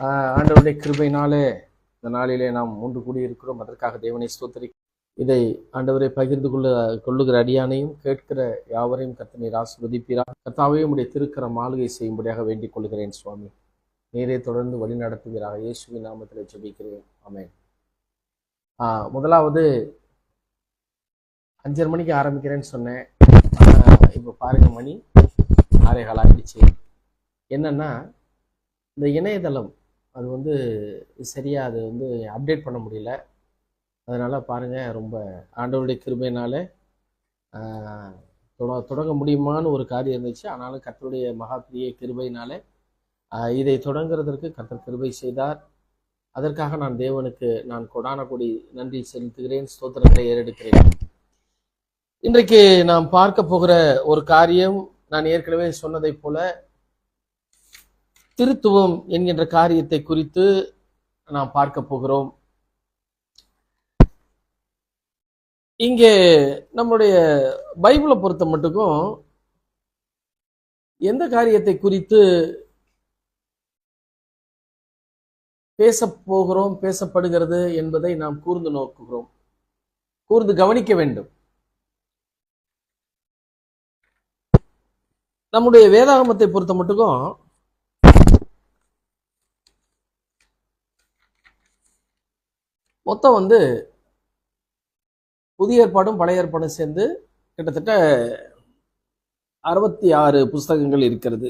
ஆண்டவருடைய கிருபையினாலே இந்த நாளிலே நாம் ஒன்று கூடியிருக்கிறோம். அதற்காக தேவனை ஸ்தோத்திரி. இதை ஆண்டவரை பகிர்ந்து கொள்ளுகிற அடியானையும் கேட்கிற யாவரையும் கர்த்தர் ஆசீர்வதிப்பீராக. கர்த்தாவே உம்முடைய திருக்கரம் ஆளுகை செய்யும்படியாக வேண்டிக் கொள்கிறேன் சுவாமி. நேரே தொடர்ந்து வழி நடத்துவீராக. இயேசுவின் நாமத்தில் ஜெபிக்கிறேன். ஆமென். முதலாவது 5:30 மணிக்கு ஆரம்பிக்கிறேன்னு சொன்னேன். இப்போ பாருங்க, மணி 6:15 ஆகிடுச்சு. என்னன்னா, இந்த இணையதளம் அது சரியா அது அப்டேட் பண்ண முடியல. அதனால பாருங்க, ரொம்ப ஆண்டவருடைய கிருபையினால தொடங்க முடியுமான்னு ஒரு காரியம் இருந்துச்சு. ஆனாலும் கர்த்தருடைய மகா பெரிய கிருபையினால இதை தொடங்குறதற்கு கர்த்தர் கிருபை செய்தார். அதற்காக நான் தேவனுக்கு கொடான கொடி நன்றி செலுத்துகிறேன், ஸ்தோத்திரங்களை ஏறெடுக்கிறேன். இன்றைக்கு நாம் பார்க்க போகிற ஒரு காரியம், நான் ஏற்கனவே சொன்னதை போல திருத்துவம் என்கின்ற காரியத்தை குறித்து நாம் பார்க்க போகிறோம். இங்கே நம்முடைய பைபிளை பொறுத்த மட்டுக்கும் எந்த காரியத்தை குறித்து பேசப்படுகிறது என்பதை நாம் கூர்ந்து நோக்குகிறோம், கூர்ந்து கவனிக்க வேண்டும். நம்முடைய வேதாகமத்தை பொறுத்த மட்டுக்கும் மொத்தம் புதிய ஏற்பாடும் பழைய ஏற்பாடும் சேர்ந்து கிட்டத்தட்ட 66 புஸ்தகங்கள் இருக்கிறது.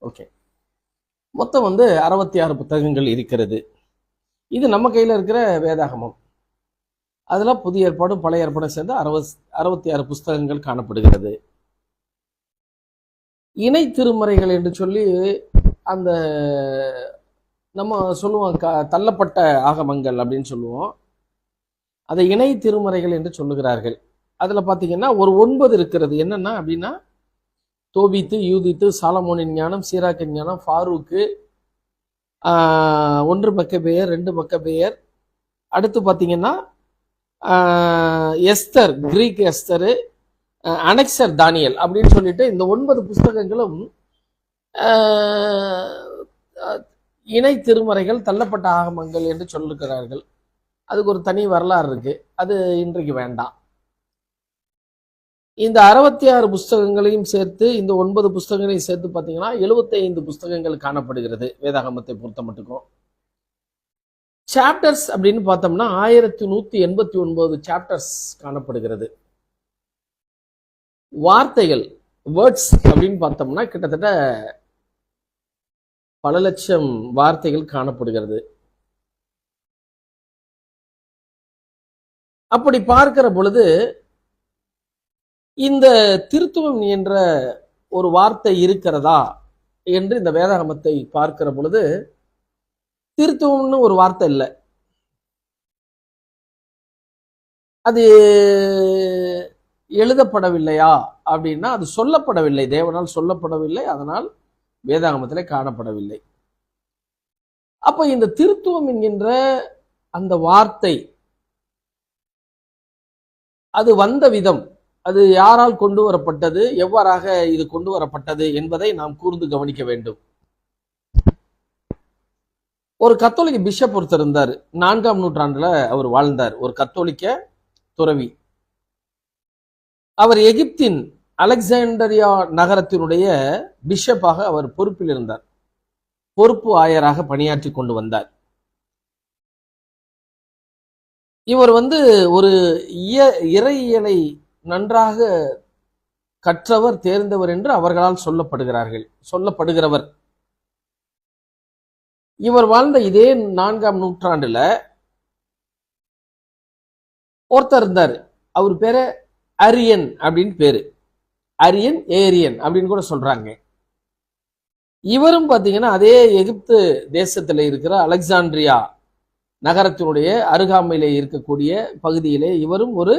ஓகே, மொத்தம் 66 புத்தகங்கள் இருக்கிறது. இது நம்ம கையில் இருக்கிற வேதாகமம். அதுல புதிய ஏற்பாடும் பழைய ஏற்பாடும் சேர்ந்து 66 புஸ்தகங்கள் காணப்படுகிறது. இணை திருமறைகள் என்று சொல்லி அந்த நம்ம சொல்லுவோம், தள்ளப்பட்ட ஆகமங்கள் அப்படின்னு சொல்லுவோம். அதை இணை திருமறைகள் என்று சொல்லுகிறார்கள். அதுல பாத்தீங்கன்னா ஒரு 9 இருக்கிறது. என்னன்னா அப்படின்னா, தோபித்து, யூதித்து, சாலமோனின் ஞானம், சீராக்கின் ஞானம், ஃபாரூக்கு, 1 மக்கபேயர், 2 மக்கபேயர், அடுத்து பாத்தீங்கன்னா எஸ்தர், கிரீக் எஸ்தரு, அனெக்சர் தானியல் அப்படின்னு சொல்லிட்டு இந்த 9 புஸ்தகங்களும் இணை திருமறைகள், தள்ளப்பட்ட ஆகமங்கள் என்று சொல்லுகிறார்கள். அதுக்கு ஒரு தனி வரலாறு இருக்கு, அது இன்றைக்கு வேண்டாம். இந்த 66 புஸ்தகங்களையும் சேர்த்து, இந்த 9 புஸ்தகங்களையும் சேர்த்து பார்த்தீங்கன்னா 75 புஸ்தகங்கள் காணப்படுகிறது வேதாகமத்தை பொறுத்த மட்டுக்கும். சாப்டர்ஸ் அப்படின்னு பார்த்தோம்னா 1189 சாப்டர்ஸ் காணப்படுகிறது. வார்த்தைகள், வேர்ட்ஸ் அப்படின்னு பார்த்தோம்னா கிட்டத்தட்ட பல லட்சம் வார்த்தைகள் காணப்படுகிறது. அப்படி பார்க்கிற பொழுது இந்த திருத்துவம் என்ற ஒரு வார்த்தை இருக்கிறதா என்று இந்த வேதாகமத்தை பார்க்கிற பொழுது திருத்துவம்னு ஒரு வார்த்தை இல்லை. அது எழுதப்படவில்லையா அப்படின்னா, அது சொல்லப்படவில்லை, தேவனால் சொல்லப்படவில்லை, அதனால் வேதாகமத்திலே காணப்படவில்லை. அப்ப இந்த திருத்துவம் என்கின்ற அந்த வார்த்தை அது வந்த விதம், அது யாரால் கொண்டு வரப்பட்டது, எவ்வாறாக இது கொண்டு வரப்பட்டது என்பதை நாம் கூர்ந்து கவனிக்க வேண்டும். ஒரு கத்தோலிக்க பிஷப் ஒருத்தர் இருந்தார், 4ஆம் நூற்றாண்டுல அவர் வாழ்ந்தார். ஒரு கத்தோலிக்க துறவி. அவர் எகிப்தின் அலெக்சாண்டரியா நகரத்தினுடைய பிஷப்பாக அவர் பொறுப்பில் இருந்தார். பொறுப்பு ஆயராக பணியாற்றி கொண்டு வந்தார். இவர் ஒரு இறையியலை நன்றாக கற்றவர், தேர்ந்தவர் என்று அவர்களால் சொல்லப்படுகிறவர். இவர் வாழ்ந்த இதே 4ஆம் நூற்றாண்டுல ஒருத்தர் இருந்தார். அவர் பேரு அரியன் அப்படின்னு பேரு. அரியன், ஏரியன் அப்படின்னு கூட சொல்றாங்க. இவரும் பாத்தீங்கன்னா அதே எகிப்து தேசத்துல இருக்கிற அலெக்சாண்ட்ரியா நகரத்தினுடைய அருகாமையிலே இருக்கக்கூடிய பகுதியிலே இவரும் ஒரு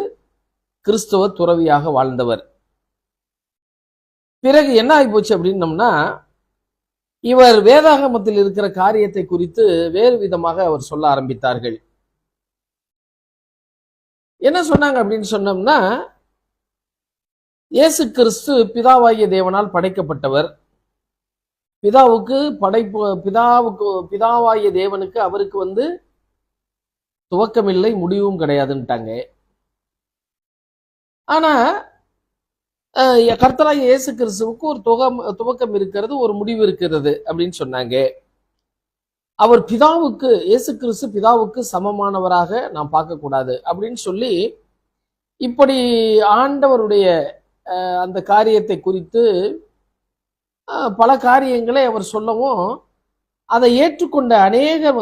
கிறிஸ்தவ துறவியாக வாழ்ந்தவர். பிறகு என்ன ஆகி போச்சு அப்படின்னம்னா, இவர் வேதாகமத்தில் இருக்கிற காரியத்தை குறித்து வேறு விதமாக அவர் சொல்ல ஆரம்பித்தார்கள். என்ன சொன்னாங்க அப்படின்னு சொன்னோம்னா, இயேசு கிறிஸ்து பிதாவாகிய தேவனால் படைக்கப்பட்டவர். பிதாவாகிய தேவனுக்கு அவருக்கு துவக்கம் இல்லை, முடிவும் கிடையாதுன்ட்டாங்க. ஆனா கர்த்தராகிய இயேசு கிறிஸ்துவுக்கு ஒரு துவக்கம் இருக்கிறது, ஒரு முடிவு இருக்கிறது அப்படின்னு சொன்னாங்க. அவர் இயேசு கிறிஸ்து பிதாவுக்கு சமமானவராக நாம் பார்க்கக்கூடாது அப்படின்னு சொல்லி, இப்படி ஆண்டவருடைய அந்த காரியத்தை குறித்து பல காரியங்களை அவர் சொல்லவும், அதை ஏற்றுக்கொண்ட அநேகர்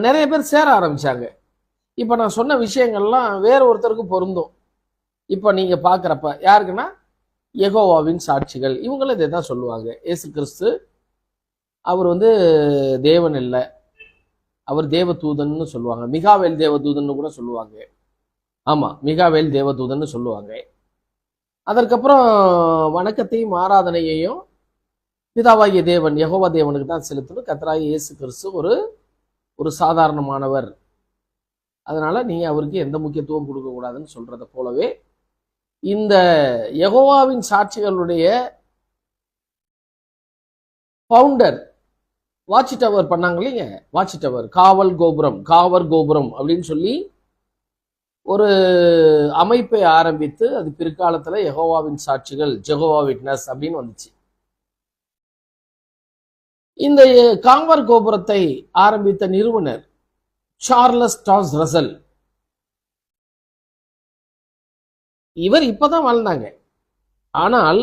நிறைய பேர் சேர ஆரம்பிச்சாங்க. இப்ப நான் சொன்ன விஷயங்கள்லாம் வேற ஒருத்தருக்கு பொருந்தும். இப்ப நீங்க பாக்குறப்ப யாருக்குன்னா, யெகோவாவின் சாட்சிகள், இவங்களும் இதை தான் சொல்லுவாங்க. இயேசு கிறிஸ்து அவர் தேவன் இல்லை, அவர் தேவதூதன்னு சொல்லுவாங்க. மிகாவேல் தேவதூதன்னு கூட சொல்லுவாங்க. ஆமா, மிகாவேல் தேவதூதன்னு சொல்லுவாங்க. அதற்கப்புறம் வணக்கத்தையும் ஆராதனையையும் பிதாவாகிய தேவன், யெகோவா தேவனுக்கு தான் செலுத்தணும். கர்த்தராகிய இயேசு கிறிஸ்து ஒரு சாதாரணமானவர், அதனால நீங்க அவருக்கு எந்த முக்கியத்துவம் கொடுக்க கூடாதுன்னு சொல்றத போலவே, இந்த யெகோவாவின் சாட்சிகளுடைய பவுண்டர் வாட்ச் டவர் பண்ணாங்க இல்லைங்க, வாட்ச் டவர், காவல் கோபுரம் அப்படின்னு சொல்லி ஒரு அமைப்பை ஆரம்பித்து, அது பிற்காலத்துல யெகோவாவின் சாட்சிகள், ஜெகோவா விட்னஸ் அப்படின்னு வந்துச்சு. இந்த காவல் கோபுரத்தை ஆரம்பித்த நிறுவனர் சார்லஸ் டாஸ் ரசல். இவர் இப்பதான் வாழ்ந்தாங்க. ஆனால்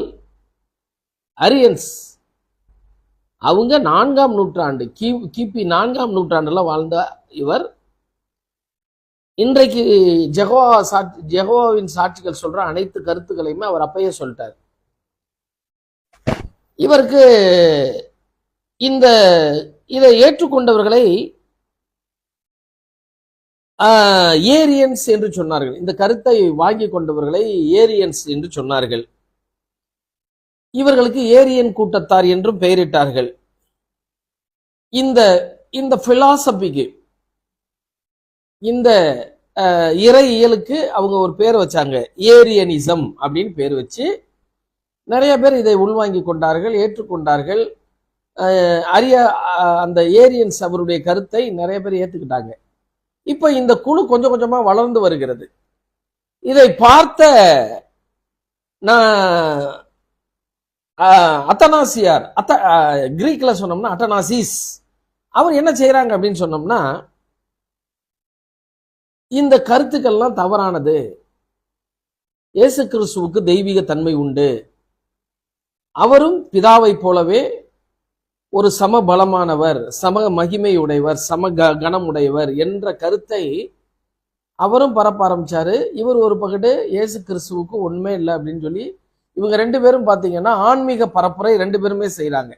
அரியன்ஸ் அவங்க 4ஆம் நூற்றாண்டு, கிபி 4ஆம் நூற்றாண்டுல வாழ்ந்த இவர் இன்றைக்கு ஜெகோவாவின் சாட்சிகள் சொல்ற அனைத்து கருத்துக்களையுமே அவர் அப்பயே சொல்லிட்டார். இவருக்கு இதை ஏற்றுக்கொண்டவர்களை ஏரியன்ஸ் என்று சொன்னார்கள். இந்த கருத்தை வாங்கி கொண்டவர்களை ஏரியன்ஸ் என்று சொன்னார்கள். இவர்களுக்கு ஏரியன் கூட்டத்தார் என்றும் பெயரிட்டார்கள். இந்த பிலாசபிக்கு, இந்த இறையியலுக்கு அவங்க ஒரு பேர் வச்சாங்க, ஏரியனிசம் அப்படின்னு பேர் வச்சு நிறைய பேர் இதை உள்வாங்கி கொண்டார்கள், ஏற்றுக்கொண்டார்கள். அந்த ஏரியன்ஸ் அவருடைய கருத்தை நிறைய பேர் ஏற்றுக்கிட்டாங்க. இப்ப இந்த குழு கொஞ்சம் கொஞ்சமா வளர்ந்து வருகிறது. இதை பார்த்த அத்தனாசியார், கிரீக்ல சொன்னோம்னா அட்டனாசிஸ், அவர் என்ன செய்யறாங்க அப்படின்னு சொன்னோம்னா, இந்த கருத்துக்கள்லாம் தவறானது, இயேசு கிறிஸ்துவுக்கு தெய்வீக தன்மை உண்டு, அவரும் பிதாவை போலவே ஒரு சம பலமானவர், சம மகிமையுடையவர், சம கனமுடையவர் என்ற கருத்தை அவரும் பரப்ப ஆரம்பிச்சாரு. இவர் ஒரு பக்கத்து இயேசு கிறிஸ்துவுக்கு உண்மை இல்லை அப்படின்னு சொல்லி, இவங்க ரெண்டு பேரும் பாத்தீங்கன்னா ஆன்மீக பரப்புரை ரெண்டு பேருமே செய்யறாங்க.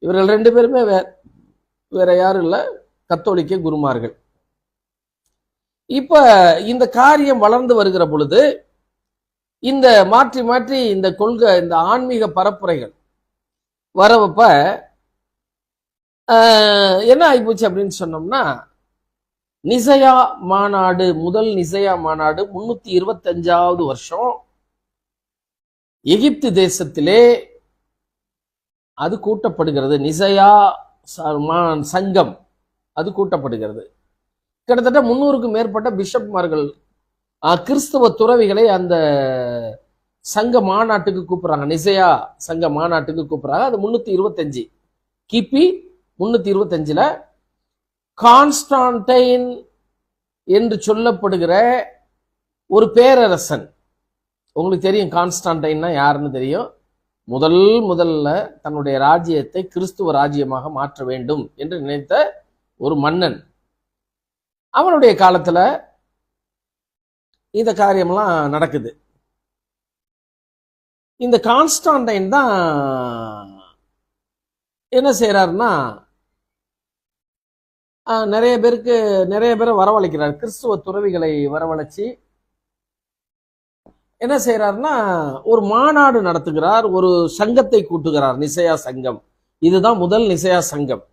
இவர்கள் ரெண்டு பேருமே வேற யாரும் இல்ல, கத்தோலிக்க குருமார்கள். இப்ப இந்த காரியம் வளர்ந்து வருகிற பொழுது, இந்த மாற்றி மாற்றி இந்த கொள்கை, இந்த ஆன்மீக பரப்புரைகள் வரப்ப என்ன ஆயிப்போச்சு அப்படின்னு சொன்னோம்னா, நிசையா மாநாடு, முதல் நிசையா மாநாடு 325வது வருஷம் எகிப்து தேசத்திலே அது கூட்டப்படுகிறது. நிசையா சங்கம் அது கூட்டப்படுகிறது. கிட்டத்தட்ட 300க்கும் மேற்பட்ட பிஷப்மார்கள், கிறிஸ்தவ துறவிகளை அந்த சங்க மாநாட்டுக்கு கூப்பிடுறாங்க. நிசையா சங்க மாநாட்டுக்கு கூப்பிடுறாங்க. அது 325 கிபி 325ல கான்ஸ்டான்டைன் என்று சொல்லப்படுகிற ஒரு பேரரசன், உங்களுக்கு தெரியும் கான்ஸ்டான்டைன்னா யாருன்னு தெரியும், முதல்ல தன்னுடைய ராஜ்யத்தை கிறிஸ்துவ ராஜ்யமாக மாற்ற வேண்டும் என்று நினைத்த ஒரு மன்னன். அவனுடைய காலத்துல இந்த காரியம்லாம் நடக்குது. இந்த கான்ஸ்டான்டைன் தான் என்ன செய்யறாருன்னா, நிறைய பேரை வரவழைக்கிறார், கிறிஸ்துவ துறவிகளை வரவழைச்சு என்ன செய்யறாருன்னா ஒரு மாநாடு நடத்துகிறார், ஒரு சங்கத்தை கூட்டுகிறார், நிசையா சங்கம். இதுதான் முதல் நிசையா சங்கம்.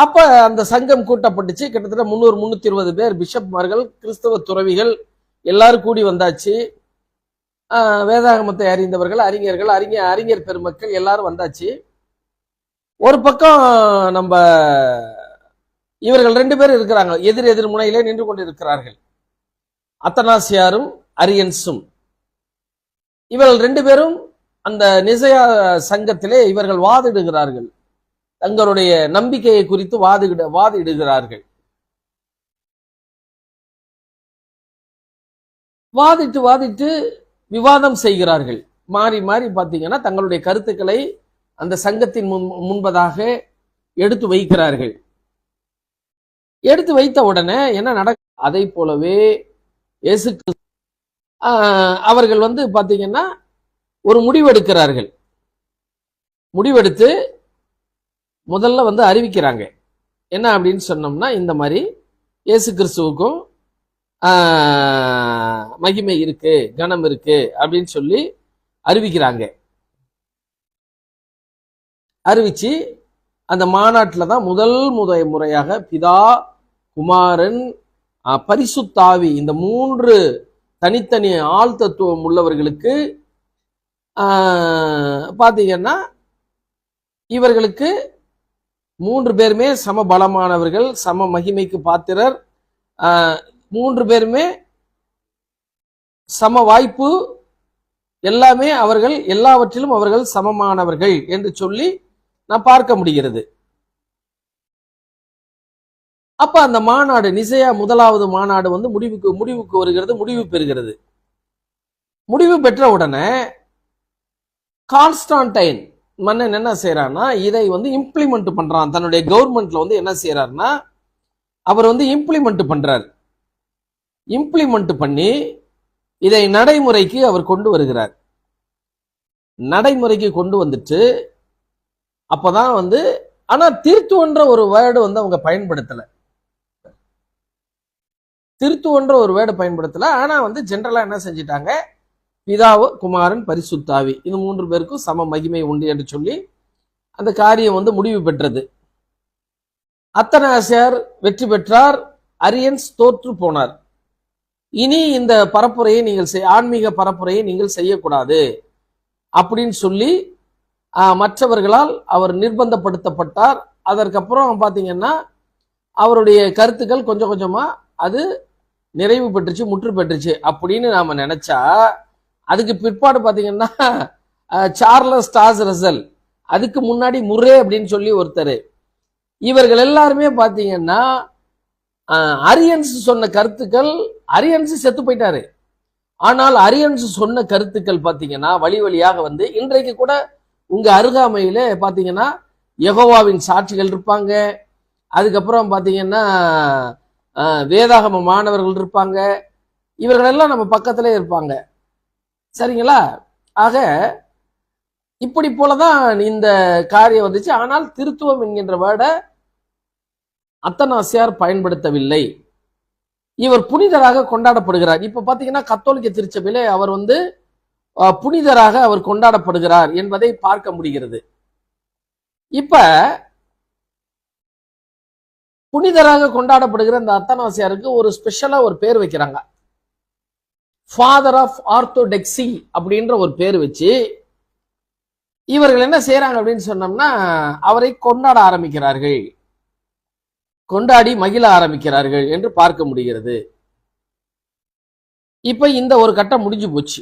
அப்ப அந்த சங்கம் கூட்டப்பட்டுச்சு. கிட்டத்தட்ட 300-320 பேர் பிஷப்மார்கள், கிறிஸ்தவ துறவிகள் எல்லாரும் கூடி வந்தாச்சு. வேதாகமத்தை அறிந்தவர்கள், அறிஞர்கள், அறிஞர் பெருமக்கள் எல்லாரும் வந்தாச்சு. ஒரு பக்கம் நம்ம இவர்கள் 2 பேர் இருக்கிறாங்க, எதிர் முனையிலே நின்று கொண்டிருக்கிறார்கள். அத்தனாசியாரும் அரியன்ஸும். இவர்கள் 2 பேரும் அந்த நிசையா சங்கத்திலே இவர்கள் வாதிடுகிறார்கள். தங்களுடைய நம்பிக்கையை குறித்து வாதிடுகிறார்கள். வாதிட்டு விவாதம் செய்கிறார்கள். மாறி மாறி பார்த்தீங்கன்னா தங்களுடைய கருத்துக்களை அந்த சங்கத்தின் முன்பதாக எடுத்து வைக்கிறார்கள். எடுத்து வைத்த உடனே என்ன நடக்கும்? அதை போலவே இயேசு அவர்கள் பார்த்தீங்கன்னா ஒரு முடிவெடுக்கிறார்கள். முடிவெடுத்து முதல்ல அறிவிக்கிறாங்க. என்ன அப்படின்னு சொன்னோம்னா, இந்த மாதிரி இயேசு கிறிஸ்துவுக்கும் மகிமை இருக்கு, கனம் இருக்கு அப்படின்னு சொல்லி அறிவிக்கிறாங்க. அறிவிச்சு அந்த மாநாட்டில் தான் முதல் முறையாக பிதா, குமாரன், பரிசுத்தாவி இந்த 3 தனித்தனி ஆள் தத்துவம் உள்ளவர்களுக்கு பார்த்தீங்கன்னா இவர்களுக்கு 3 பேருமே சம பலமானவர்கள், சம மகிமைக்கு பாத்திரர், 3 பேருமே சம வாய்ப்பு, எல்லாமே அவர்கள் எல்லாவற்றிலும் அவர்கள் சமமானவர்கள் என்று சொல்லி நான் பார்க்க முடிகிறது. அப்ப அந்த மாநாடு, நிசையா முதலாவது மாநாடு முடிவுக்கு வருகிறது, முடிவு பெறுகிறது. முடிவு பெற்ற உடனே கான்ஸ்டான்டைன் மன்னன் என்ன செய்யறான்னா, இதை இம்ப்ளிமெண்ட் பண்றான். தன்னுடைய கவர்மெண்ட்ல என்ன செய்யறாருன்னா, அவர் இம்ப்ளிமெண்ட் பண்றார். இம்ப்ளிமெண்ட் பண்ணி இதை நடைமுறைக்கு அவர் கொண்டு வருகிறார். நடைமுறைக்கு கொண்டு வந்துட்டு அப்பதான் ஆனா திருத்துவன்ற ஒரு வேர்டு அவங்க பயன்படுத்தல. திருத்துவன்ற ஒரு வேர்டு பயன்படுத்தல. ஆனா ஜெனரலா என்ன செஞ்சிட்டாங்க, பிதாவு, குமாரன், பரிசுத்தாவி இந்த 3 பேருக்கும் சம மகிமை உண்டு என்று சொல்லி அந்த காரியம் முடிவு பெற்றது. அத்தனாசியார் வெற்றி பெற்றார், அரியன்ஸ் தோற்று போனார். இனி இந்த பரப்புரையை நீங்கள் ஆன்மீக பரப்புரையை நீங்கள் செய்யக்கூடாது அப்படின்னு சொல்லி மற்றவர்களால் அவர் நிர்பந்தப்படுத்தப்பட்டார். அதற்கப்புறம் பார்த்தீங்கன்னா அவருடைய கருத்துக்கள் கொஞ்சம் கொஞ்சமா அது நிறைவு பெற்றுச்சு, முற்று பெற்றுச்சு அப்படின்னு நாம நினைச்சா, அதுக்கு பிற்பாடு பார்த்தீங்கன்னா சார்லஸ் டாஸ் ரசல், அதுக்கு முன்னாடி முர்ரே அப்படின்னு சொல்லி ஒருத்தர், இவர்கள் எல்லாருமே பார்த்தீங்கன்னா அரியன்ஸ் சொன்ன கருத்துக்கள், அரியன்ஸ் செத்து போயிட்டாரு. ஆனால் அரியன்ஸ் சொன்ன கருத்துக்கள் பார்த்தீங்கன்னா வழி வழியாக இன்றைக்கு கூட உங்க அருகாமையில பார்த்தீங்கன்னா யெகோவாவின் சாட்சிகள் இருப்பாங்க. அதுக்கப்புறம் பார்த்தீங்கன்னா வேதாகம மாணவர்கள் இருப்பாங்க. இவர்கள் எல்லாம் நம்ம பக்கத்திலே இருப்பாங்க. சரிங்களா? ஆக இப்படி போலதான் இந்த காரியம் வந்துச்சு. ஆனால் திருத்துவம் என்கின்ற வேர்டை அத்தனாசியார் பயன்படுத்தவில்லை. இவர் புனிதராக கொண்டாடப்படுகிறார். இப்ப பாத்தீங்கன்னா கத்தோலிக்க திருச்சபையிலே அவர் புனிதராக அவர் கொண்டாடப்படுகிறார் என்பதை பார்க்க முடிகிறது. இப்ப புனிதராக கொண்டாடப்படுகிற இந்த அத்தனாசியாருக்கு ஒரு ஸ்பெஷலா ஒரு பேர் வைக்கிறாங்க. ஃபாதர் ஆஃப் ஆர்த்தோடெக்ஸி அப்படின்ற ஒரு பேர் வச்சு இவர்கள் என்ன செய்யறாங்க அப்படின்னு சொன்னோம்னா, அவரை கொண்டாட ஆரம்பிக்கிறார்கள், கொண்டாடி மகிழ ஆரம்பிக்கிறார்கள் என்று பார்க்க முடிகிறது. இப்ப இந்த ஒரு கட்டம் முடிஞ்சு போச்சு.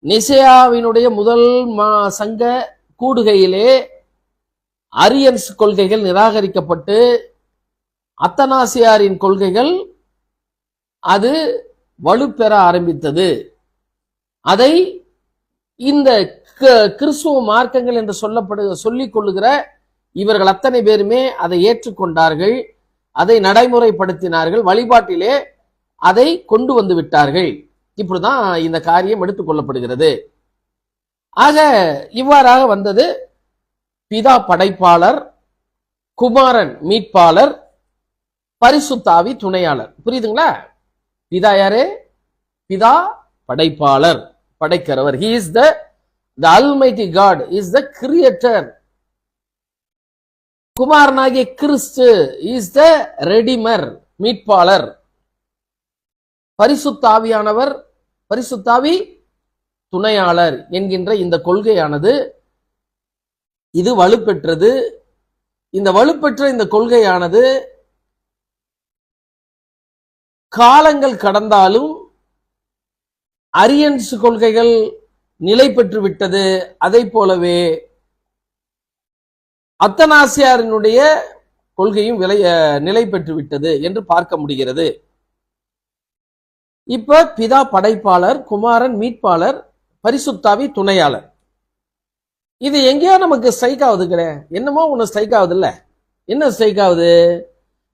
நிசையாவினுடைய முதல் சங்க கூடுகையிலே அரியன்ஸ் கொள்கைகள் நிராகரிக்கப்பட்டு அத்தனாசியாரின் கொள்கைகள் அது வலுப்பெற ஆரம்பித்தது. அதை இந்த கிறிஸ்துவ மார்க்கங்கள் என்று சொல்லிக் கொள்ளுகிற இவர்கள் அத்தனை பேருமே அதை ஏற்றுக்கொண்டார்கள், அதை நடைமுறைப்படுத்தினார்கள், வழிபாட்டிலே அதை கொண்டு வந்து விட்டார்கள். இப்படிதான் இந்த காரியம் எடுத்துக் கொள்ளப்படுகிறது. ஆக இவ்வாறாக வந்தது. பிதா படைப்பாளர், குமாரன் மீட்பாளர், பரிசுத்தாவி துணையாளர். புரியுதுங்களா? பிதா யாரு? பிதா படைப்பாளர், படைக்கிறவர். He is the Almighty God, is the creator. குமாரனாகிய கிறிஸ்து இஸ் த ரெடிமர், மீட்பாளர். பரிசுத்தாவியானவர், பரிசுத்தாவி துணையாளர் என்கின்ற இந்த கொள்கையானது இது வலுப்பெற்றது. இந்த வலுப்பெற்ற இந்த கொள்கையானது காலங்கள் கடந்தாலும் அரியன்ஸ் கொள்கைகள் நிலை பெற்று விட்டது. அதை போலவே அத்தனாசியாரினுடைய கொள்கையும் நிலை பெற்று விட்டது என்று பார்க்க முடிகிறது. இப்ப பிதா படைப்பாளர், குமாரன் மீட்பாளர், பரிசுத்தாவி துணையாளர். இது எங்கேயோ நமக்கு ஸ்ட்ரைக் ஆகுது கிடையாது, என்னமோ ஒண்ணு ஸ்ட்ரைக் ஆகுது இல்ல? என்ன ஸ்ட்ரைக் ஆகுது?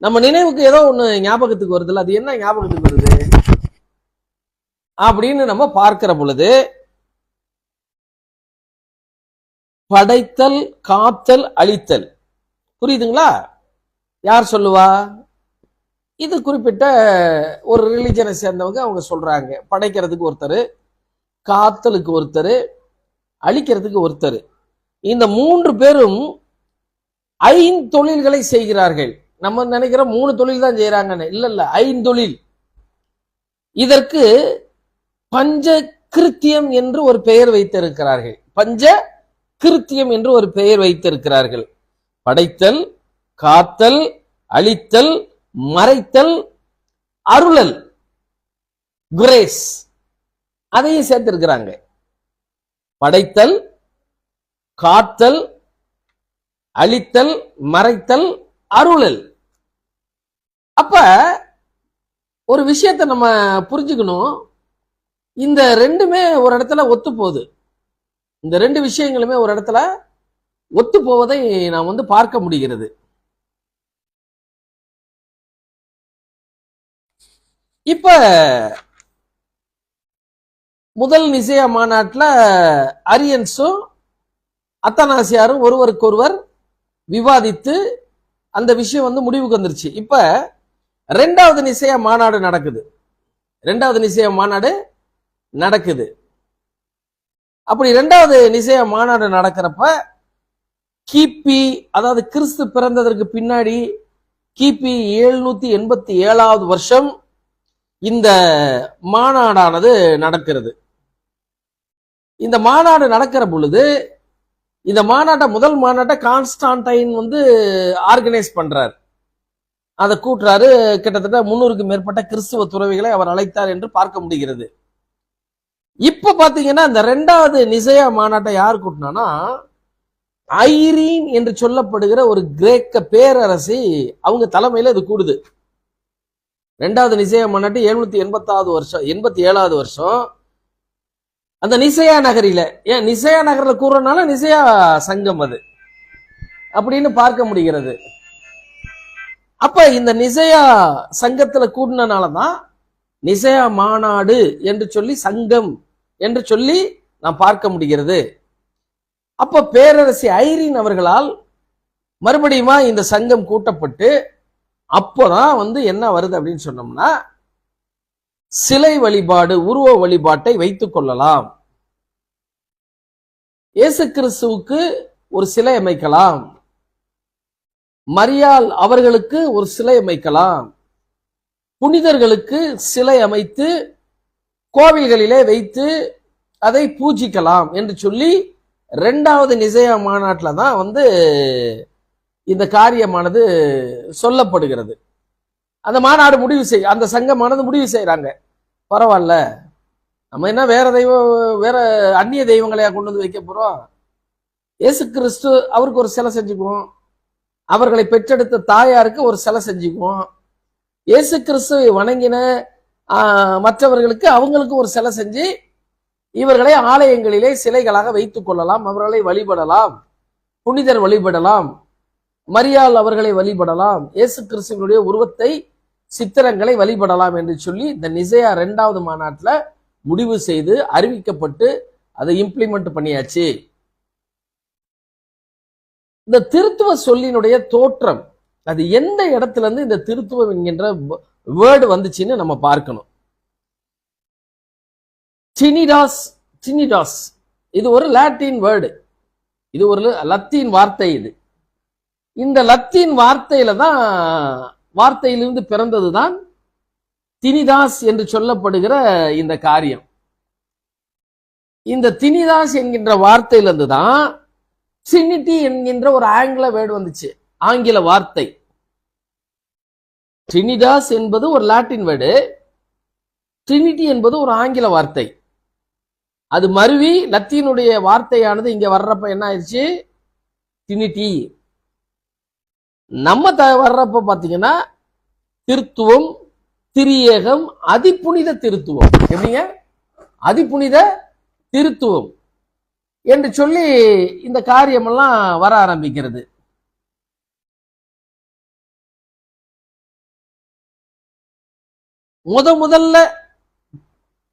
நம்ம நினைவுக்கு ஏதோ ஒண்ணு ஞாபகத்துக்கு வருது இல்ல? அது என்ன ஞாபகத்துக்கு வருது அப்படின்னு நம்ம பார்க்கிற பொழுது, படைத்தல், காத்தல், அழித்தல். புரியுதுங்களா? யார் சொல்லுவா? இது குறிப்பிட்ட ஒரு ரிலிஜனை சேர்ந்தவங்க அவங்க சொல்றாங்க. படைக்கிறதுக்கு ஒருத்தர், காத்தலுக்கு ஒருத்தர், அழிக்கிறதுக்கு ஒருத்தர். இந்த 3 பேரும் 5 தொழில்களை செய்கிறார்கள். நம்ம நினைக்கிற 3 தொழில் தான் செய்யறாங்கன்னு. இல்ல 5 தொழில். இதற்கு பஞ்ச கிருத்தியம் என்று ஒரு பெயர் வைத்திருக்கிறார்கள். பஞ்ச கிருத்தியம் என்று ஒரு பெயர் வைத்திருக்கிறார்கள். படைத்தல், காத்தல், அழித்தல், மறைத்தல், அருளல், கிரேஸ், அதையும் சேர்த்திருக்கிறாங்க. படைத்தல், காத்தல், அழித்தல், மறைத்தல், அருளல். அப்ப ஒரு விஷயத்தை நம்ம புரிஞ்சுக்கணும். இந்த ரெண்டுமே ஒரு இடத்துல ஒத்து போகுது. இந்த 2 விஷயங்களுமே ஒரு இடத்துல ஒத்து போவதை நாம் பார்க்க முடிகிறது. இப்ப முதல் நிசையா மாநாட்டுல அரியன்ஸும் அத்தனாசியாரும் ஒருவருக்கொருவர் விவாதித்து அந்த விஷயம் முடிவுக்கு வந்துருச்சு. இப்ப 2வது நிசையா மாநாடு நடக்குது. 2வது நிசையா மாநாடு நடக்குது. அப்படி 2வது நிசையா மாநாடு நடக்கிறப்ப கிபி, அதாவது கிறிஸ்து பிறந்ததற்கு பின்னாடி கிபி 787வது வருஷம் இந்த மாநாடானது நடக்கிறது. இந்த மாநாடு நடக்கிற பொழுது, இந்த முதல் மாநாட்டை கான்ஸ்டான்டைன் ஆர்கனைஸ் பண்றார். அதை கூட்டுறாரு. கிட்டத்தட்ட 300க்கு மேற்பட்ட கிறிஸ்துவ துறவிகளை அவர் அழைத்தார் என்று பார்க்க முடிகிறது. இப்ப பாத்தீங்கன்னா இந்த 2வது நிசையா மாநாட்டை யார் கூட்டினானா, ஐரீன் என்று சொல்லப்படுகிற ஒரு கிரேக்க பேரரசி அவங்க தலைமையில இது கூடுது. 2வது நிசையா மாநாட்டு 787வது வருஷம் அந்த நிசையா நகரில, ஏன் நிசையா நகர்ல கூறனால நிசையா சங்கம் அது அப்படின்னு பார்க்க முடிகிறது. அப்ப இந்த நிசையா சங்கத்துல கூடினாலதான் நிசையா மாநாடு என்று சொல்லி, சங்கம் என்று சொல்லி நாம் பார்க்க முடிகிறது. அப்ப பேரரசி ஐரீன் அவர்களால் மறுபடியுமா இந்த சங்கம் கூட்டப்பட்டு, அப்போதான் என்ன வருது அப்படின்னு சொன்னோம்னா, சிலை வழிபாடு, உருவ வழிபாட்டை வைத்துக் கொள்ளலாம். இயேசு கிறிஸ்துவுக்கு ஒரு சிலை அமைக்கலாம், மரியாள் அவர்களுக்கு ஒரு சிலை அமைக்கலாம், புனிதர்களுக்கு சிலை அமைத்து கோவில்களிலே வைத்து அதை பூஜிக்கலாம் என்று சொல்லி 2வது நிசையா மாநாட்டில தான் இந்த காரியமானது சொல்லப்படுகிறது. அந்த மாநாடு அந்த சங்கமானது முடிவு செய்யறாங்க. பரவாயில்ல, நம்ம என்ன வேற அந்நிய தெய்வங்களையா கொண்டு வைக்க போறோம்? இயேசு கிறிஸ்து அவருக்கு ஒரு சிலை செஞ்சுக்குவோம், அவர்களை பெற்றெடுத்த தாயாருக்கு ஒரு சிலை செஞ்சுக்குவோம், இயேசு கிறிஸ்துவை வணங்கின மற்றவர்களுக்கு அவங்களுக்கு ஒரு சிலை செஞ்சு இவர்களை ஆலயங்களிலே சிலைகளாக வைத்துக் கொள்ளலாம், அவர்களை வழிபடலாம், புனிதர் வழிபடலாம், மரியாள் அவர்களை வழிபடலாம், இயேசு கிறிஸ்துவனுடைய உருவத்தை, சித்திரங்களை வழிபடலாம் என்று சொல்லி இந்த நிசையா 2வது மாநாட்டில் முடிவு செய்து அறிவிக்கப்பட்டு அதை இம்ப்ளிமெண்ட் பண்ணியாச்சு. இந்த திருத்துவ சொல்லினுடைய தோற்றம், அது எந்த இடத்துல இருந்து இந்த திருத்துவம் என்கின்ற வேர்டு வந்துச்சுன்னு நம்ம பார்க்கணும். டினிடாஸ் இது ஒரு லாட்டின் வேர்டு, இது ஒரு லத்தீன் வார்த்தை. இந்த லத்தீன் வார்த்தையிலிருந்து பிறந்ததுதான் தினிதாஸ் என்று சொல்லப்படுகிற இந்த காரியம். இந்த தினிதாஸ் என்கின்ற வார்த்தையிலிருந்து தான் ட்ரினிட்டி என்கின்ற ஒரு ஆங்கில வேர்டு வந்துச்சு, ஆங்கில வார்த்தை. ட்ரினிடாஸ் என்பது ஒரு லாட்டின் வேர்டு, ட்ரினிட்டி என்பது ஒரு ஆங்கில வார்த்தை. அது மருவி லத்தீனுடைய வார்த்தையானது இங்க வர்றப்ப என்ன ஆயிடுச்சு, ட்ரினிட்டி. நம்ம வர்றப்ப பாத்தீங்கன்னா திருத்துவம், திரியேகம், அதிப்புனித திருத்துவம். எப்படிங்க? அதிப்புனித திருத்துவம் என்று சொல்லி இந்த காரியமெல்லாம் வர ஆரம்பிக்கிறது. முதல்ல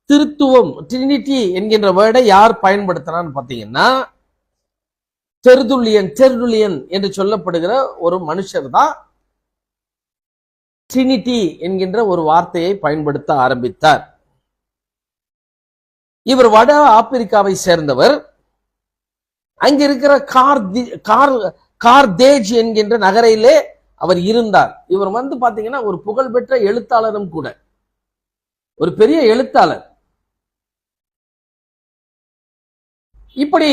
திருத்துவம், ட்ரினிட்டி என்கின்ற வேர்டை யார் பயன்படுத்தினான்னு பாத்தீங்கன்னா டெர்துல்லியன் என்று சொல்லப்படுகிற ஒரு மனுஷர் தான் ட்ரினிட்டி என்கின்ற ஒரு வார்த்தையை பயன்படுத்த ஆரம்பித்தார். இவர் வட ஆப்பிரிக்காவை சேர்ந்தவர். அங்க இருக்கிற கார்தேஜ் என்கின்ற நகரிலே அவர் இருந்தார். இவர் பாத்தீங்கன்னா ஒரு புகழ்பெற்ற எழுத்தாளரும் கூட, ஒரு பெரிய எழுத்தாளர். இப்படி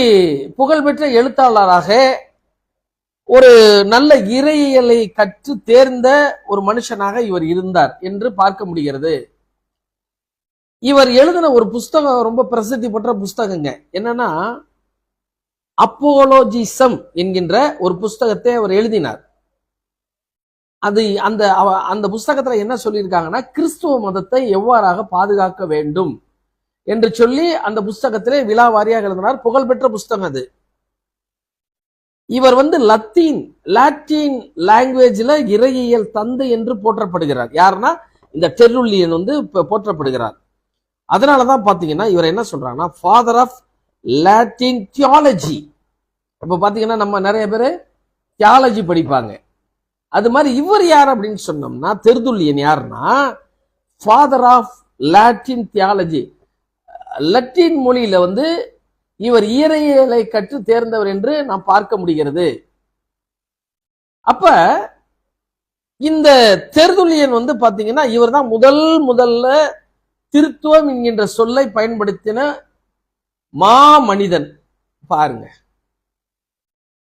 புகழ்பெற்ற எழுத்தாளராக ஒரு நல்ல இறையியலை கற்று தேர்ந்த ஒரு மனுஷனாக இவர் இருந்தார் என்று பார்க்க முடிகிறது. இவர் எழுதின ஒரு புஸ்தகம் ரொம்ப பிரசித்தி பெற்ற புஸ்தகங்க. என்னன்னா அப்போலோஜிசம் என்கின்ற ஒரு புஸ்தகத்தை அவர் எழுதினார். அது அந்த புஸ்தகத்துல என்ன சொல்லியிருக்காங்கன்னா, கிறிஸ்துவ மதத்தை எவ்வாறாக பாதுகாக்க வேண்டும் என்று சொல்லி அந்த புஸ்தகத்திலே விலாவாரியாக எழுதினார். புகழ்பெற்ற புஸ்தகம் அது. இவர் லாட்டின் லாங்குவேஜ்ல இறையியல் தந்தை என்று போற்றப்படுகிறார். யாருன்னா இந்த டெர்துல்லியன் போற்றப்படுகிறார். அதனாலதான் பாத்தீங்கன்னா இவர் என்ன சொல்றாங்கன்னா ஃபாதர் ஆஃப் லாட்டின் தியாலஜி. இப்ப பாத்தீங்கன்னா நம்ம நிறைய பேரு தியாலஜி படிப்பாங்க. அது மாதிரி இவர் யார் அப்படின்னு சொன்னோம்னா, டெர்துல்லியன் யாருன்னா ஃபாதர் ஆஃப் லாட்டின் தியாலஜி. லத்தீன் மொழியில இவர் இறையியலை கற்று தேர்ந்தவர் என்று நாம் பார்க்க முடிகிறது. அப்ப இந்த டெர்துல்லியன் பாத்தீங்கன்னா இவர் தான் முதல்ல திருத்துவம் என்கின்ற சொல்லை பயன்படுத்தின மனிதன். பாருங்க,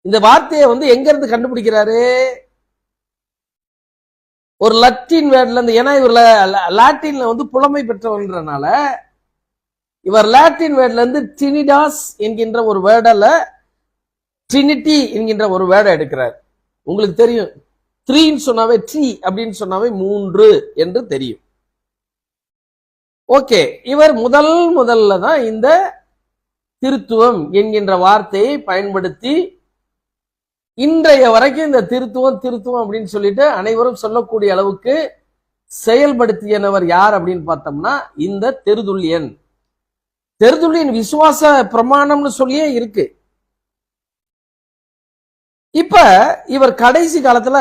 இந்த வார்த்தையை எங்க இருந்து கண்டுபிடிக்கிறாரு? ஒரு லத்தீன் வேர்ட்ல இருந்து. ஏன்னா இவர் லாட்டின்ல புலமை பெற்றவர்ன்றனால இவர் லாட்டின் வேர்ட்ல இருந்து ட்ரினிடாஸ் என்கின்ற ஒரு வேர்டல ட்ரினிட்டி என்கின்ற ஒரு வேர்டை எடுக்கிறார். உங்களுக்கு தெரியும், த்ரீன்னு சொன்னாவே ட்ரீ அப்படின்னு சொன்னாவே 3 என்று தெரியும். ஓகே, இவர் முதல்ல தான் இந்த திருத்துவம் என்கின்ற வார்த்தையை பயன்படுத்தி இன்றைய வரைக்கும் இந்த திருத்துவம் அப்படின்னு சொல்லிட்டு அனைவரும் சொல்லக்கூடிய அளவுக்கு செயல்படுத்தியவர் யார் அப்படின்னு பார்த்தோம்னா இந்த டெர்துல்லியன் விசுவாச பிரமாணம்னு சொல்லியே இருக்கு. இப்ப இவர் கடைசி காலத்துல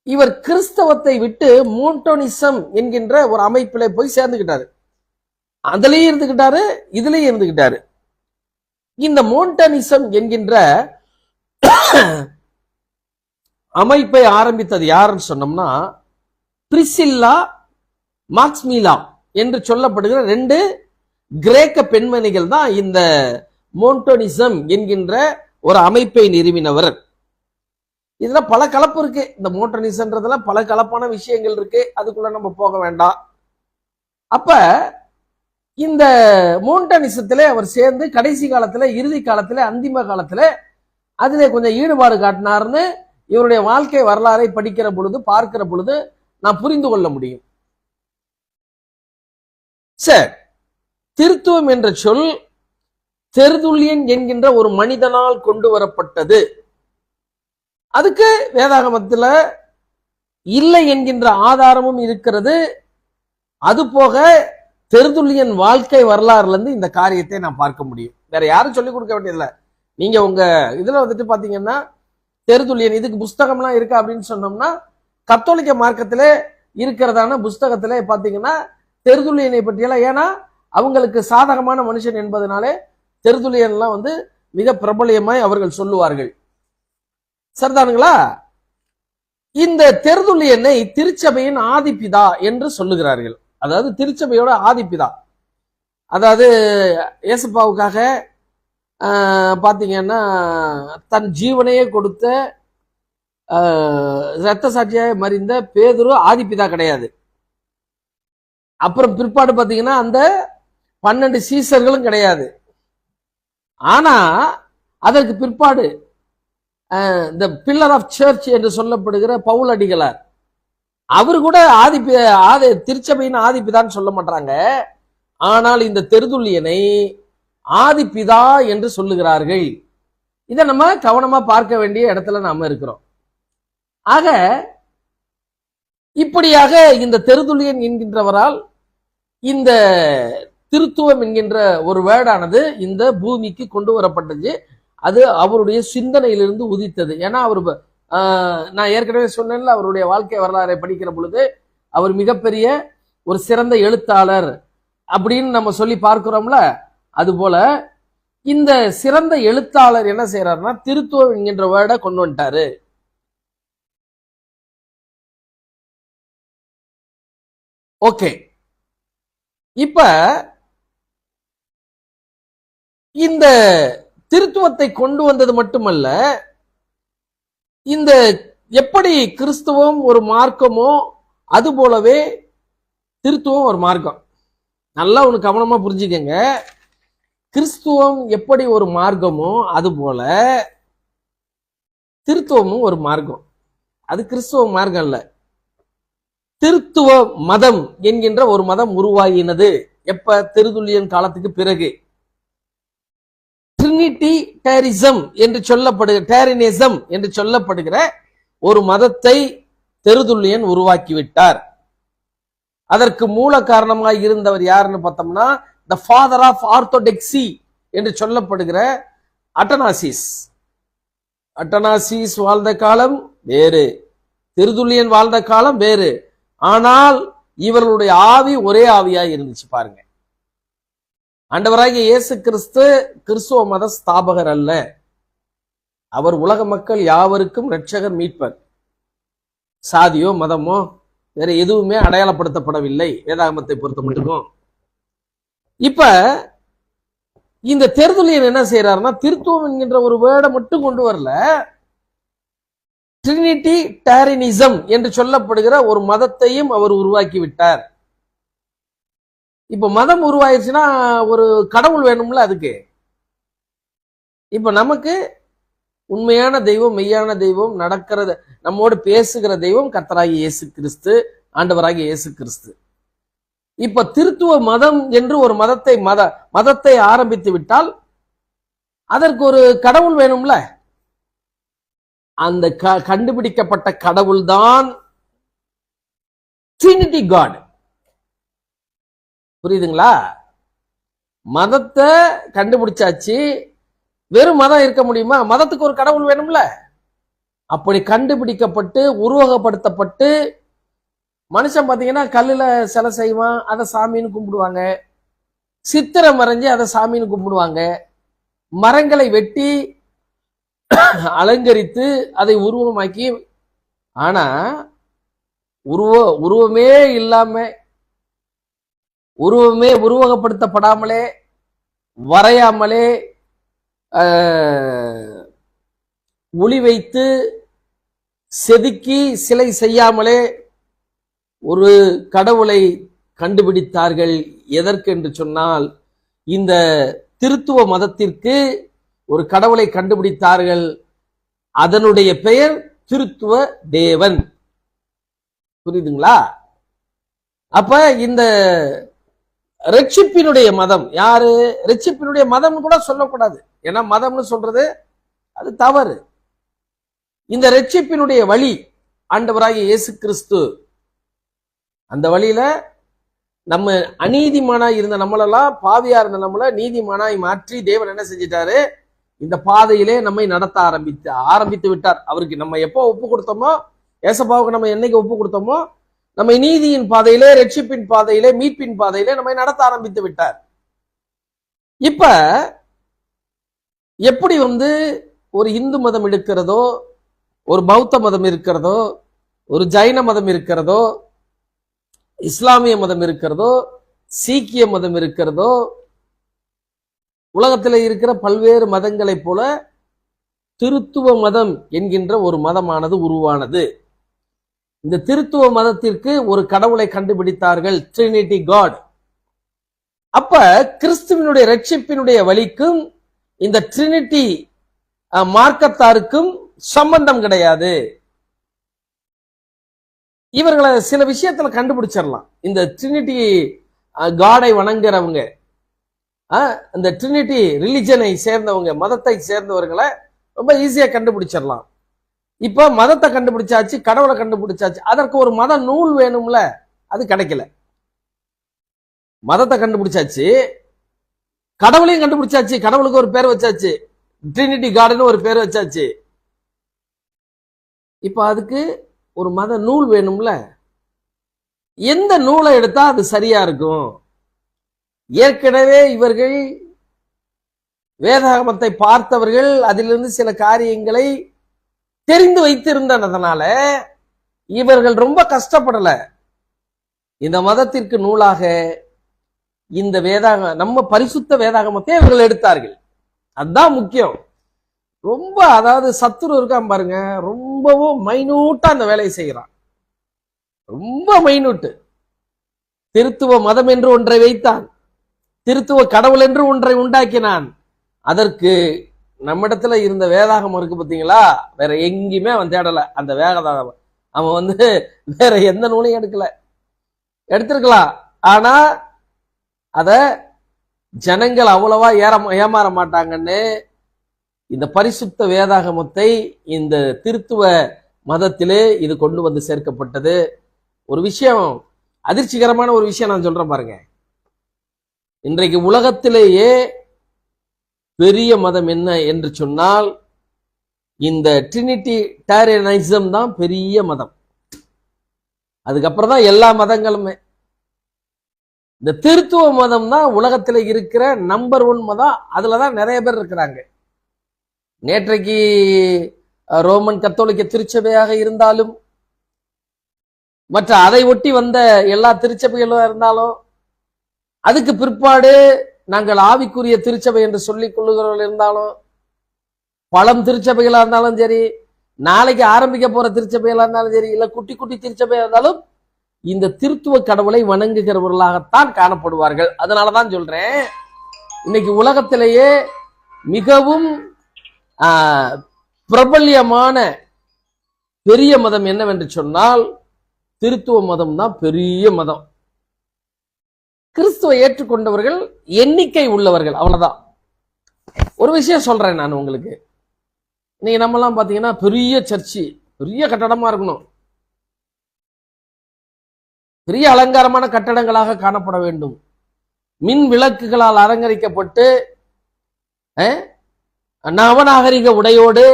இவர் கிறிஸ்தவத்தை விட்டு மோண்டோனிசம் என்கின்ற ஒரு அமைப்பில போய் சேர்ந்துகிட்டாரு. அதுலயும் இருந்துகிட்டாரு, இதுலயும் இருந்துகிட்டாரு. இந்த மோண்டனிசம் என்கின்ற அமைப்பை ஆரம்பித்தது யாருன்னு சொன்னோம்னா பிரிசில்லா, மாக்ஸ்மிலா என்று சொல்லப்படுகிற 2 கிரேக்க பெண்மணிகள் தான் இந்த மோண்டோனிசம் என்கின்ற ஒரு அமைப்பை நிறுவினவர். இதுல பல கலப்பு இருக்கு. இந்த மோண்டோனிசம்ன்றதுல பல கலப்பான விஷயங்கள் இருக்கு, அதுக்குள்ள நம்ம போக வேண்டாம். அப்ப இந்த மோண்டனிசத்திலே அவர் சேர்ந்து கடைசி காலத்துல, இறுதி காலத்துல, அந்திம காலத்துல அதிலே கொஞ்சம் ஈடுபாடு காட்டினார்னு இவருடைய வாழ்க்கை வரலாறை படிக்கிற பொழுது, பார்க்கிற பொழுது நான் புரிந்து கொள்ள முடியும். சரி, திருத்துவம் என்ற சொல் டெர்துல்லியன் என்கின்ற ஒரு மனிதனால் கொண்டு வரப்பட்டது. அதுக்கு வேதாகமத்தில் இல்லை என்கின்ற ஆதாரமும் இருக்கிறது. அது போக டெர்துல்லியன் வாழ்க்கை வரலாறுல இருந்து இந்த காரியத்தை நான் பார்க்க முடியும். வேற யாரும் சொல்லிக் கொடுக்க வேண்டியதில்லை. நீங்க உங்க இதுல பாத்தீங்கன்னா டெர்துல்லியன் இதுக்கு புஸ்தகம்லாம் இருக்கா அப்படின்னு சொன்னோம்னா கத்தோலிக்க மார்க்கத்திலே இருக்கிறதான புஸ்தகத்திலே பாத்தீங்கன்னா டெர்துல்லியனை பற்றியெல்லாம், ஏன்னா அவங்களுக்கு சாதகமான மனுஷன் என்பதனாலே டெர்துல்லியன்லாம் மிக பிரபலியமாய் அவர்கள் சொல்லுவார்கள். சரிதானுங்களா? இந்த தெருதுல்லியனை திருச்சபையின் ஆதிப்பிதா என்று சொல்லுகிறார்கள். அதாவது திருச்சபையோட ஆதிப்பிதா. அதாவது இயேசுப்பாவுக்காக பாத்தீங்கன்னா தன் ஜீவனையே கொடுத்த இரத்த சாட்சியாக மறிந்த பேதுரு ஆதிப்பிதா கிடையாது. அப்புறம் பிற்பாடு பாத்தீங்கன்னா அந்த 12 சீசர்களும் கிடையாது. ஆனா அதற்கு பிற்பாடு இந்த பில்லர் ஆஃப் சர்ச் என்று சொல்லப்படுகிற பவுல் அடிகளார், அவரு கூட திருச்சபையின் ஆதிப்பிதான்னு சொல்ல மாட்டாங்க. ஆனால் இந்த தெருதுல்லியனை ஆதிப்பிதா என்று சொல்லுகிறார்கள். இதை நம்ம கவனமா பார்க்க வேண்டிய இடத்துல நாம இருக்கிறோம். ஆக இப்படியாக இந்த தெருதுல்லியன் என்கின்றவரால் இந்த திருத்துவம் என்கின்ற ஒரு வேர்டானது இந்த பூமிக்கு கொண்டு வரப்பட்டது. அது அவருடைய சிந்தனையிலிருந்து உதித்தது. ஏன்னா அவர் நான் ஏற்கனவே சொன்னேன்ல, அவருடைய வாழ்க்கை வரலாறை படிக்கிற பொழுது அவர் மிகப்பெரிய ஒரு சிறந்த எழுத்தாளர் அப்படின்னு நம்ம சொல்லி பார்க்கிறோம்ல. அது போல இந்த சிறந்த எழுத்தாளர் என்ன செய்யறாருன்னா திருத்துவம் என்கின்ற வேர்டை கொண்டு வந்துட்டாரு. ஓகே, இப்ப இந்த திருத்துவத்தை கொண்டு வந்தது மட்டுமல்ல, இந்த எப்படி கிறிஸ்துவம் ஒரு மார்க்கமோ அது போலவே திருத்துவம் ஒரு மார்க்கம். நல்லா ஒண்ணு கவனமா புரிஞ்சுக்கங்க. கிறிஸ்துவம் எப்படி ஒரு மார்க்கமோ அது போல திருத்துவமும் ஒரு மார்க்கம். அது கிறிஸ்துவ மார்க்கம் அல்ல, திருத்துவ மதம் என்கின்ற ஒரு மதம் உருவாகினது எப்ப? தெருதுல்லியன் காலத்துக்கு பிறகு. ட்ரினிட்டிடேரிசம் என்று டேரினிசம் என்று சொல்லப்படுகிற ஒரு மதத்தை தெருதுல்லியன் உருவாக்கிவிட்டார். அதற்கு மூல காரணமாக இருந்தவர் யாருன்னு பார்த்தோம்னா த ஃபாதர் ஆஃப் ஆர்த்தோடாக்சி என்று சொல்லப்படுகிற அட்டனாசிஸ். அட்டனாசிஸ் வாழ்ந்த காலம் வேறு, தெருதுல்லியன் வாழ்ந்த காலம் வேறு. ஆனால் இவர்களுடைய ஆவி ஒரே ஆவியாய் இருந்துச்சு. பாருங்க, ஆண்டவராகிய இயேசு கிறிஸ்து கிறிஸ்துவ மத ஸ்தாபகர் அல்ல. அவர் உலக மக்கள் யாவருக்கும் இரட்சகர், மீட்பர். சாதியோ மதமோ வேற எதுவுமே அடையாளப்படுத்தப்படவில்லை வேதாகமத்தை பொறுத்த மட்டும். இப்ப இந்த தெருதுல்லியன் என்ன செய்யறாருன்னா திருத்துவம் என்கின்ற ஒரு வேர்டை மட்டும் கொண்டு வரல, ட்ரினிட்டிடேரியனிசம் என்று சொல்லப்படுகிற ஒரு மதத்தையும் அவர் உருவாக்கி விட்டார். இப்ப மதம் உருவாயிருச்சுன்னா ஒரு கடவுள் வேணும்ல அதுக்கு. இப்ப நமக்கு உண்மையான தெய்வம், மெய்யான தெய்வம், நடக்கிறது நம்மோடு பேசுகிற தெய்வம் கர்த்தராகிய இயேசு கிறிஸ்து, ஆண்டவராகிய இயேசு கிறிஸ்து. இப்ப திருத்துவ மதம் என்று ஒரு மதத்தை ஆரம்பித்து விட்டால் அதற்கு ஒரு கடவுள் வேணும்ல. அந்த கண்டுபிடிக்கப்பட்ட கடவுள் தான் ட்ரினிட்டி காட். புரியுதுங்களா? மதத்தை கண்டுபிடிச்சாச்சு, வெறும் மதம் இருக்க முடியுமா? மதத்துக்கு ஒரு கடவுள் வேணும்ல. அப்படி கண்டுபிடிக்கப்பட்டு உருவகப்படுத்தப்பட்டு மனுஷன் பாத்தீங்கன்னா கல்லுல சிலை செய்வான், அதை சாமின்னு கும்பிடுவாங்க. சித்திரம் வரைஞ்சி அதை சாமின்னு கும்பிடுவாங்க. மரங்களை வெட்டி அலங்கரித்து அதை உருவமாக்கி, ஆனா உருவமே இல்லாம, உருவகப்படுத்தப்படாமலே, வரையாமலே, ஒளி வைத்து செதுக்கி சிலை செய்யாமலே ஒரு கடவுளை கண்டுபிடித்தார்கள். எதற்கு என்று சொன்னால் இந்த திருத்துவ மதத்திற்கு ஒரு கடவுளை கண்டுபிடித்தார்கள். அதனுடைய பெயர் திருத்துவ தேவன். புரியுதுங்களா? அப்ப இந்த ரட்சிப்பினுடைய மதம் யாரு? ரட்சிப்பினுடைய மதம் கூட சொல்லக்கூடாது, ஏன்னா மதம்னு சொல்றது அது தவறு. இந்த ரட்சிப்பினுடைய வழி ஆண்டவராகிய இயேசு கிறிஸ்து. அந்த வழியில நம்ம அநீதிமானாய் இருந்த நம்மளெல்லாம், பாவியா இருந்த நம்மள நீதிமானாய் மாற்றி தேவன் என்ன செஞ்சிட்டாரு? இந்த பாதையிலே நம்மை நடத்த ஆரம்பித்து விட்டார். அவருக்கு நம்ம எப்போ ஒப்பு கொடுத்தோமோ, ஏசப்பாவுக்கு நம்ம என்னைக்கு ஒப்பு கொடுத்தோமோ, நம்ம நீதியின் பாதையிலே, ரட்சிப்பின் பாதையிலே, மீட்பின் பாதையிலே நம்மை நடத்த ஆரம்பித்து விட்டார். இப்ப எப்படி ஒரு இந்து மதம் எடுக்கிறதோ, ஒரு பௌத்த மதம் இருக்கிறதோ, ஒரு ஜைன மதம் இருக்கிறதோ, இஸ்லாமிய மதம் இருக்கிறதோ, சீக்கிய மதம் இருக்கிறதோ, உலகத்தில் இருக்கிற பல்வேறு மதங்களைப் போல திருத்துவ மதம் என்கின்ற ஒரு மதமானது உருவானது. இந்த திருத்துவ மதத்திற்கு ஒரு கடவுளை கண்டுபிடித்தார்கள், ட்ரினிட்டி காட். அப்ப கிறிஸ்துவனுடைய ரட்சிப்பினுடைய வழிக்கும் இந்த ட்ரினிட்டி மார்க்கத்தாருக்கும் சம்பந்தம் கிடையாது. இவர்களை சில விஷயத்துல கண்டுபிடிச்சிடலாம். இந்த ட்ரினிட்டி காடை வணங்குறவங்க, இந்த ட்ரினிட்டி ரிலிஜனை சேர்ந்தவங்க, மதத்தை சேர்ந்தவர்களை ரொம்ப ஈஸியா கண்டுபிடிச்சிடலாம். இப்ப மதத்தை கண்டுபிடிச்சாச்சு, கடவுளை கண்டுபிடிச்சாச்சு, அதற்கு ஒரு மத நூல் வேணும்ல, அது கிடைக்கல. மதத்தை கண்டுபிடிச்சாச்சு, கடவுளையும் கண்டுபிடிச்சாச்சு, கடவுளுக்கு ஒரு பேர் வச்சாச்சு, ட்ரினிட்டி காடுன்னு ஒரு பேர் வச்சாச்சு. இப்ப அதுக்கு ஒரு மத நூல் வேணும்ல. எந்த நூலை எடுத்தா அது சரியா இருக்கும்? ஏற்கனவே இவர்கள் வேதாகமத்தை பார்த்தவர்கள், அதிலிருந்து சில காரியங்களை தெரிந்து வைத்திருந்ததுனால இவர்கள் ரொம்ப கஷ்டப்படல. இந்த மதத்திற்கு நூலாக இந்த நம்ம பரிசுத்த வேதாகமத்தை இவர்கள் எடுத்தார்கள். அதுதான் முக்கியம். ரொம்ப, அதாவது சத்துரு இருக்கான் பாருங்க, ரொம்பவும் மைனூட்டா அந்த வேலையை செய்கிறான். ரொம்ப மைனூட்டு. திருத்துவ மதம் என்று ஒன்றை வைத்தான், திருத்துவ கடவுள் என்று ஒன்றை உண்டாக்கினான். அதற்கு நம்மிடத்துல இருந்த வேதாகமம் இருக்கு பார்த்தீங்களா, வேற எங்கேயுமே அவன் தேடல. அந்த வேதாகமம் அவன் வேற எந்த நூலையும் எடுத்திருக்கலாம். ஆனா அத ஜனங்கள் அவ்வளவா ஏமாற மாட்டாங்கன்னு இந்த பரிசுத்த வேதாகமத்தை இந்த திருத்துவ மதத்திலே இது கொண்டு வந்து சேர்க்கப்பட்டது. ஒரு விஷயம், அதிர்ச்சிகரமான ஒரு விஷயம் நான் சொல்றேன் பாருங்க. இன்றைக்கு உலகத்திலேயே பெரிய மதம் என்ன என்று சொன்னால் இந்த ட்ரினிட்டிடேரியனிசம் தான் பெரிய மதம். அதுக்கப்புறம் தான் எல்லா மதங்களுமே. இந்த திருத்துவ மதம் தான் உலகத்தில் இருக்கிற நம்பர் 1 மதம். அதுலதான் நிறைய பேர் இருக்கிறாங்க. நேற்றைக்கு ரோமன் கத்தோலிக்க திருச்சபையாக இருந்தாலும், மற்ற அதை ஒட்டி வந்த எல்லா திருச்சபைகளும் இருந்தாலும், அதுக்கு பிற்பாடு நாங்கள் ஆவிக்குரிய திருச்சபை என்று சொல்லிக் கொள்ளுகிறவர்கள் இருந்தாலும், பழம் திருச்சபைகளா இருந்தாலும் சரி, நாளைக்கு ஆரம்பிக்க போற திருச்சபைகளா இருந்தாலும் சரி, இல்ல குட்டி குட்டி திருச்சபையா இருந்தாலும், இந்த திருத்துவ கடவுளை வணங்குகிறவர்களாகத்தான் காணப்படுவார்கள். அதனாலதான் சொல்றேன், இன்னைக்கு உலகத்திலேயே மிகவும் பிரபல்யமான பெரிய மதம் என்னவென்று சொன்னால் திருத்துவ மதம் தான் பெரிய மதம். கிறிஸ்துவை ஏற்றுக்கொண்டவர்கள் எண்ணிக்கை உள்ளவர்கள், அவ்வளவுதான். ஒரு விஷயம் சொல்றேன் நான் உங்களுக்கு. இன்னைக்கு நம்ம எல்லாம் பாத்தீங்கன்னா பெரிய சர்ச்சு, பெரிய கட்டடமா இருக்கணும், பெரிய அலங்காரமான கட்டடங்களாக காணப்பட வேண்டும், மின் விளக்குகளால் அலங்கரிக்கப்பட்டு நவநாகரிக உடையோடு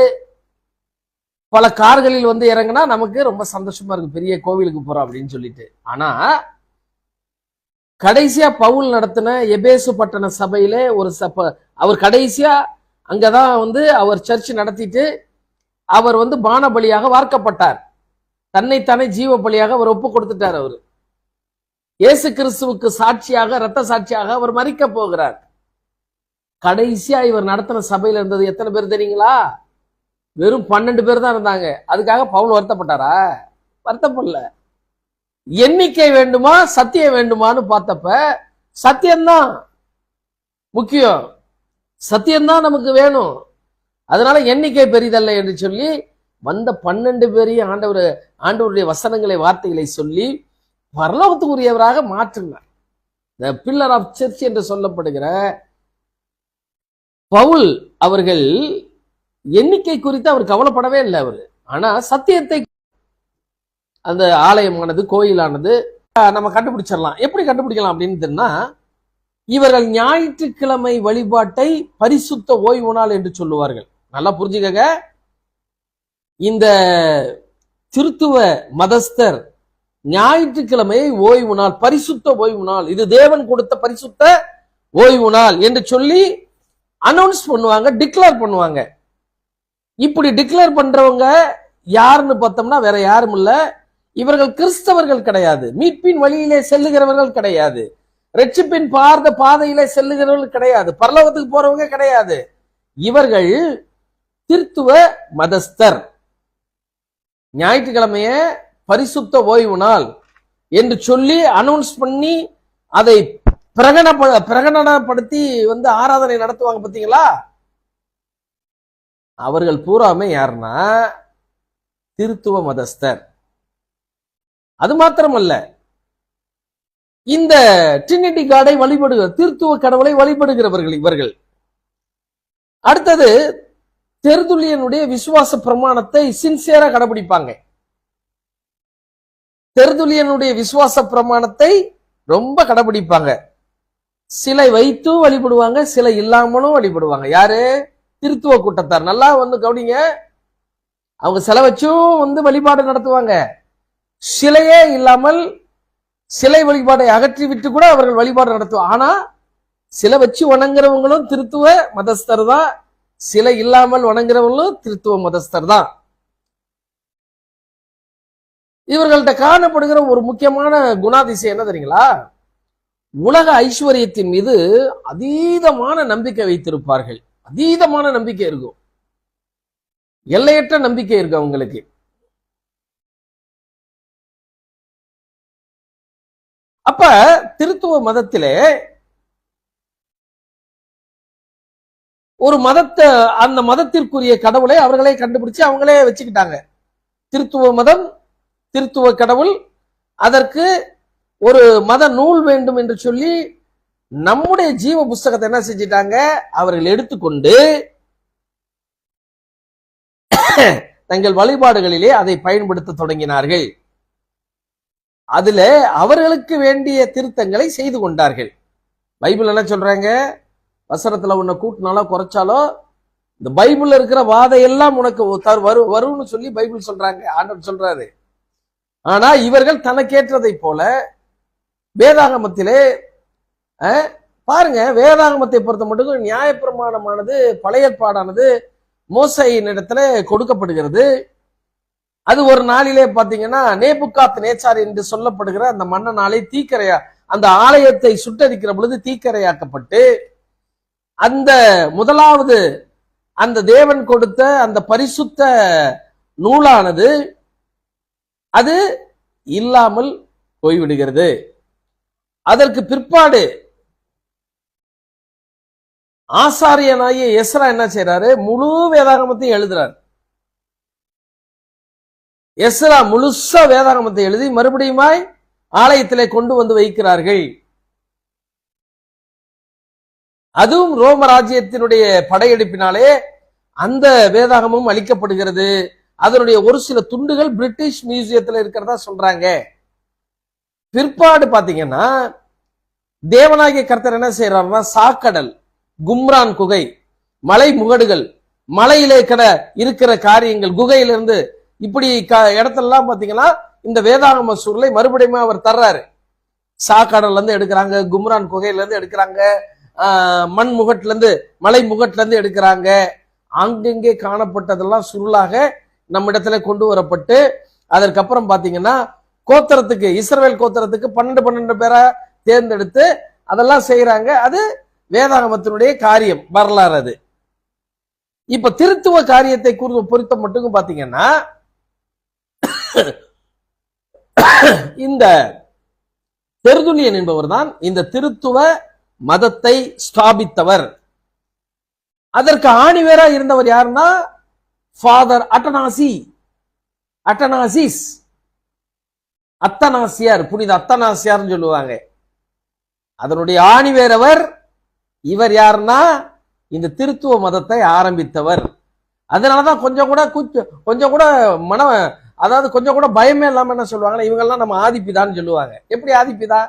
பல கார்களில் இறங்கினா நமக்கு ரொம்ப சந்தோஷமா இருக்கு, பெரிய கோவிலுக்கு போறோம் அப்படின்னு சொல்லிட்டு. ஆனா கடைசியா பவுல் நடத்தின எபேசு பட்டண சபையிலே அவர் கடைசியா அங்கதான் அவர் சர்ச் நடத்திட்டு அவர் பான பலியாக வார்க்கப்பட்டார். தன்னைத்தானே ஜீவ பலியாக அவர் ஒப்பு கொடுத்துட்டார். அவர் இயேசு கிறிஸ்துவுக்கு சாட்சியாக, இரத்த சாட்சியாக அவர் மரிக்க போகிறார். கடைசியா இவர் நடத்தின சபையில இருந்தது எத்தனை பேர் தெரியுங்களா? வெறும் 12 பேர் தான் இருந்தாங்க. அதுக்காக பவுல் வருத்தப்பட்டாரா? வருத்தப்படல. எண்ணிக்கை வேண்டுமா சத்தியம் வேண்டுமான்னு பார்த்தப்ப சத்தியம்தான் முக்கியம், சத்தியம்தான் நமக்கு வேணும். அதனால எண்ணிக்கை பெரிதல்ல என்று சொல்லி வந்த 12 பேரையும் ஆண்டவருடைய வசனங்களை, வார்த்தைகளை சொல்லி பரலோகத்துக்குரியவராக மாற்றினார். த பில்லர் ஆஃப் சர்ச் என்று சொல்லப்படுகிற பவுல் அவர்கள் எண்ணிக்கை குறித்து அவர் கவலைப்படவே இல்லை. அவர் ஆனா சத்தியத்தை, அந்த ஆலயமானது, கோயிலானது நம்ம கண்டுபிடிச்சிடலாம். எப்படி கண்டுபிடிக்கலாம் அப்படின்னு தெரியுமா? இவர்கள் ஞாயிற்றுக்கிழமை வழிபாட்டை பரிசுத்த ஓய்வு நாள் என்று சொல்லுவார்கள். நல்லா புரிஞ்சுக்கங்க. இந்த திருத்துவ மதஸ்தர் ஞாயிற்றுக்கிழமை ஓய்வு நாள், பரிசுத்த ஓய்வு நாள், இது தேவன் கொடுத்த பரிசுத்த ஓய்வு நாள் என்று சொல்லி அனௌன்ஸ் பண்ணுவாங்க, டிக்ளேர் பண்ணுவாங்க. இப்படி டிக்ளேர் பண்றவங்க யாருன்னு பார்த்தோம்னா வேற யாரும் இல்ல, இவர்கள் கிறிஸ்தவர்கள் கிடையாது, மீட்பின் வழியிலே செல்லுகிறவர்கள் கிடையாது, ரட்சிப்பின் பாதையிலே செல்லுகிறவர்கள் கிடையாது, பரலோகத்துக்கு போறவங்க கிடையாது. இவர்கள் திருத்துவ மதஸ்தர். ஞாயிற்றுக்கிழமைய பரிசுத்த ஓய்வு நாள் என்று சொல்லி அனௌன்ஸ் பண்ணி அதை பிரகடனப்படுத்தி ஆராதனை நடத்துவாங்க பாத்தீங்களா? அவர்கள் பூராமே யாருன்னா திருத்துவ மதஸ்தர். அது மாத்திரமல்ல, இந்த ட்ரினிட்டி காடை திருத்துவ கடவுளை வழிபடுகிறவர்கள் இவர்கள். அடுத்தது தெர்துல்லியனுடைய விசுவாச பிரமாணத்தை சின்சியரா கடைபிடிப்பாங்க. தெர்துல்லியனுடைய விசுவாச பிரமாணத்தை ரொம்ப கடைபிடிப்பாங்க. சிலை வைத்தும் வழிபடுவாங்க, சிலை இல்லாமலும் வழிபடுவாங்க. யாரு? திருத்துவ கூட்டத்தார். நல்லா கவனிங்க, அவங்க சிலை வச்சும் வழிபாடு நடத்துவாங்க, சிலையே இல்லாமல் சிலை வழிபாடை அகற்றி விட்டு கூட அவர்கள் வழிபாடு நடத்துவாங்க. ஆனா சிலை வச்சு வணங்குறவங்களும் திருத்துவ மதஸ்தர் தான், சிலை இல்லாமல் வணங்குறவங்களும் திருத்துவ மதஸ்தர் தான். இவர்கள்ட்ட காணப்படுகிற ஒரு முக்கியமான குணாதிசயம் என்ன தெரியுங்களா? உலக ஐஸ்வர்யத்தின் மீது அதீதமான நம்பிக்கை வைத்திருப்பார்கள். அதீதமான நம்பிக்கை இருக்கும், எல்லையற்ற நம்பிக்கை இருக்கு அவங்களுக்கு. அப்ப திருத்துவ மதத்திலே ஒரு மதத்தை, அந்த மதத்திற்குரிய கடவுளை அவர்களே கண்டுபிடிச்சு அவங்களே வச்சுக்கிட்டாங்க. திருத்துவ மதம், திருத்துவ கடவுள், அதற்கு ஒரு மத நூல் வேண்டும் என்று சொல்லி நம்முடைய ஜீவ புஸ்தகத்தை என்ன செஞ்சிட்டாங்க? அவர்கள் எடுத்துக்கொண்டு தங்கள் வழிபாடுகளிலே அதை பயன்படுத்த தொடங்கினார்கள். அதுல அவர்களுக்கு வேண்டிய திருத்தங்களை செய்து கொண்டார்கள். பைபிள் என்ன சொல்றாங்க? வசனத்துல உன்னை கூட்டினாலோ குறைச்சாலோ இந்த பைபிள்ல இருக்கிற வாதையெல்லாம் உனக்கு வரும்னு சொல்லி பைபிள் சொல்றாங்க, ஆண்டவர் சொல்றாரு. ஆனா இவர்கள் தனக்கேற்றதை போல வேதாகமத்திலே பாருங்க, வேதாகமத்தை பொறுத்த மட்டும் நியாயப்பிரமாணமானது, பழைய ஏற்பாடானது மோசையின் இடத்துல கொடுக்கப்படுகிறது. அது ஒரு நாளிலே பாத்தீங்கன்னா நேபுகாத் நேச்சார் என்று சொல்லப்படுகிற அந்த மன்னனாலே தீக்கரையா, அந்த ஆலயத்தை சுட்டரிக்கிற பொழுது தீக்கரையாக்கப்பட்டு அந்த முதலாவது அந்த தேவன் கொடுத்த அந்த பரிசுத்த நூலானது அது இல்லாமல் போய்விடுகிறது. அதற்கு பிற்பாடு ஆசாரியனாகிய எஸ்ரா என்ன செய்யறாரு? முழு வேதாகமத்தையும் எழுதுறாரு. எஸ்ரா முழுசா வேதாகமத்தை எழுதி மறுபடியுமாய் ஆலயத்திலே கொண்டு வைக்கிறார்கள். அதுவும் ரோம ராஜ்யத்தினுடைய படையெடுப்பினாலே அந்த வேதாகமும் அளிக்கப்படுகிறது. அதனுடைய ஒரு சில துண்டுகள் பிரிட்டிஷ் மியூசியத்துல இருக்கிறதா சொல்றாங்க. பிற்பாடு பாத்தீங்கன்னா தேவனாகிய கர்த்தர் என்ன செய்யறாருன்னா, சாக்கடல், கும்ரான் குகை, மலை முகடுகள், மலையிலே இருக்கிற காரியங்கள், குகையிலிருந்து இப்படி இடத்தெல்லாம் பாத்தீங்கன்னா இந்த வேதாகம சூழலை மறுபடியும் அவர் தர்றாரு. சாக்கடல்ல இருந்து எடுக்கிறாங்க, கும்ரான் குகையில இருந்து எடுக்கிறாங்க, மண் முகட்டுல இருந்து, மலை முகட்டுல இருந்து எடுக்கிறாங்க. அங்கெங்கே காணப்பட்டதெல்லாம் சுருளாக நம்ம இடத்துல கொண்டு வரப்பட்டு, அதற்கப்புறம் பாத்தீங்கன்னா கோத்திரத்துக்கு, இஸ்ரவேல் கோத்திரத்துக்கு 12 பேரை தேர்ந்தெடுத்து அதெல்லாம் செய்யறாங்க. அது வேதாகமத்தினுடைய காரியம், வரலாறு. அது இப்ப திருத்துவ காரியத்தை பொறுத்த மட்டும் பாத்தீங்கன்னா இந்த தெர்துல்லியன் என்பவர் தான் இந்த திருத்துவ மதத்தை ஸ்தாபித்தவர். அதற்கு ஆணிவேரா இருந்தவர் யாருன்னா ஃபாதர் அத்தனாசியார், புனித அத்தனாசியார் சொல்லுவாங்க. அதனுடைய ஆணிவேரவர் இவர் யாருன்னா இந்த திருத்துவ மதத்தை ஆரம்பித்தவர். அதனாலதான் கொஞ்சம் கூட அதாவது கொஞ்சம் கூட பயமே இல்லாம என்ன சொல்லுவாங்கன்னா, இவங்கெல்லாம் நம்ம ஆதிப்பிதான்னு சொல்லுவாங்க. எப்படி ஆதிப்பிதா?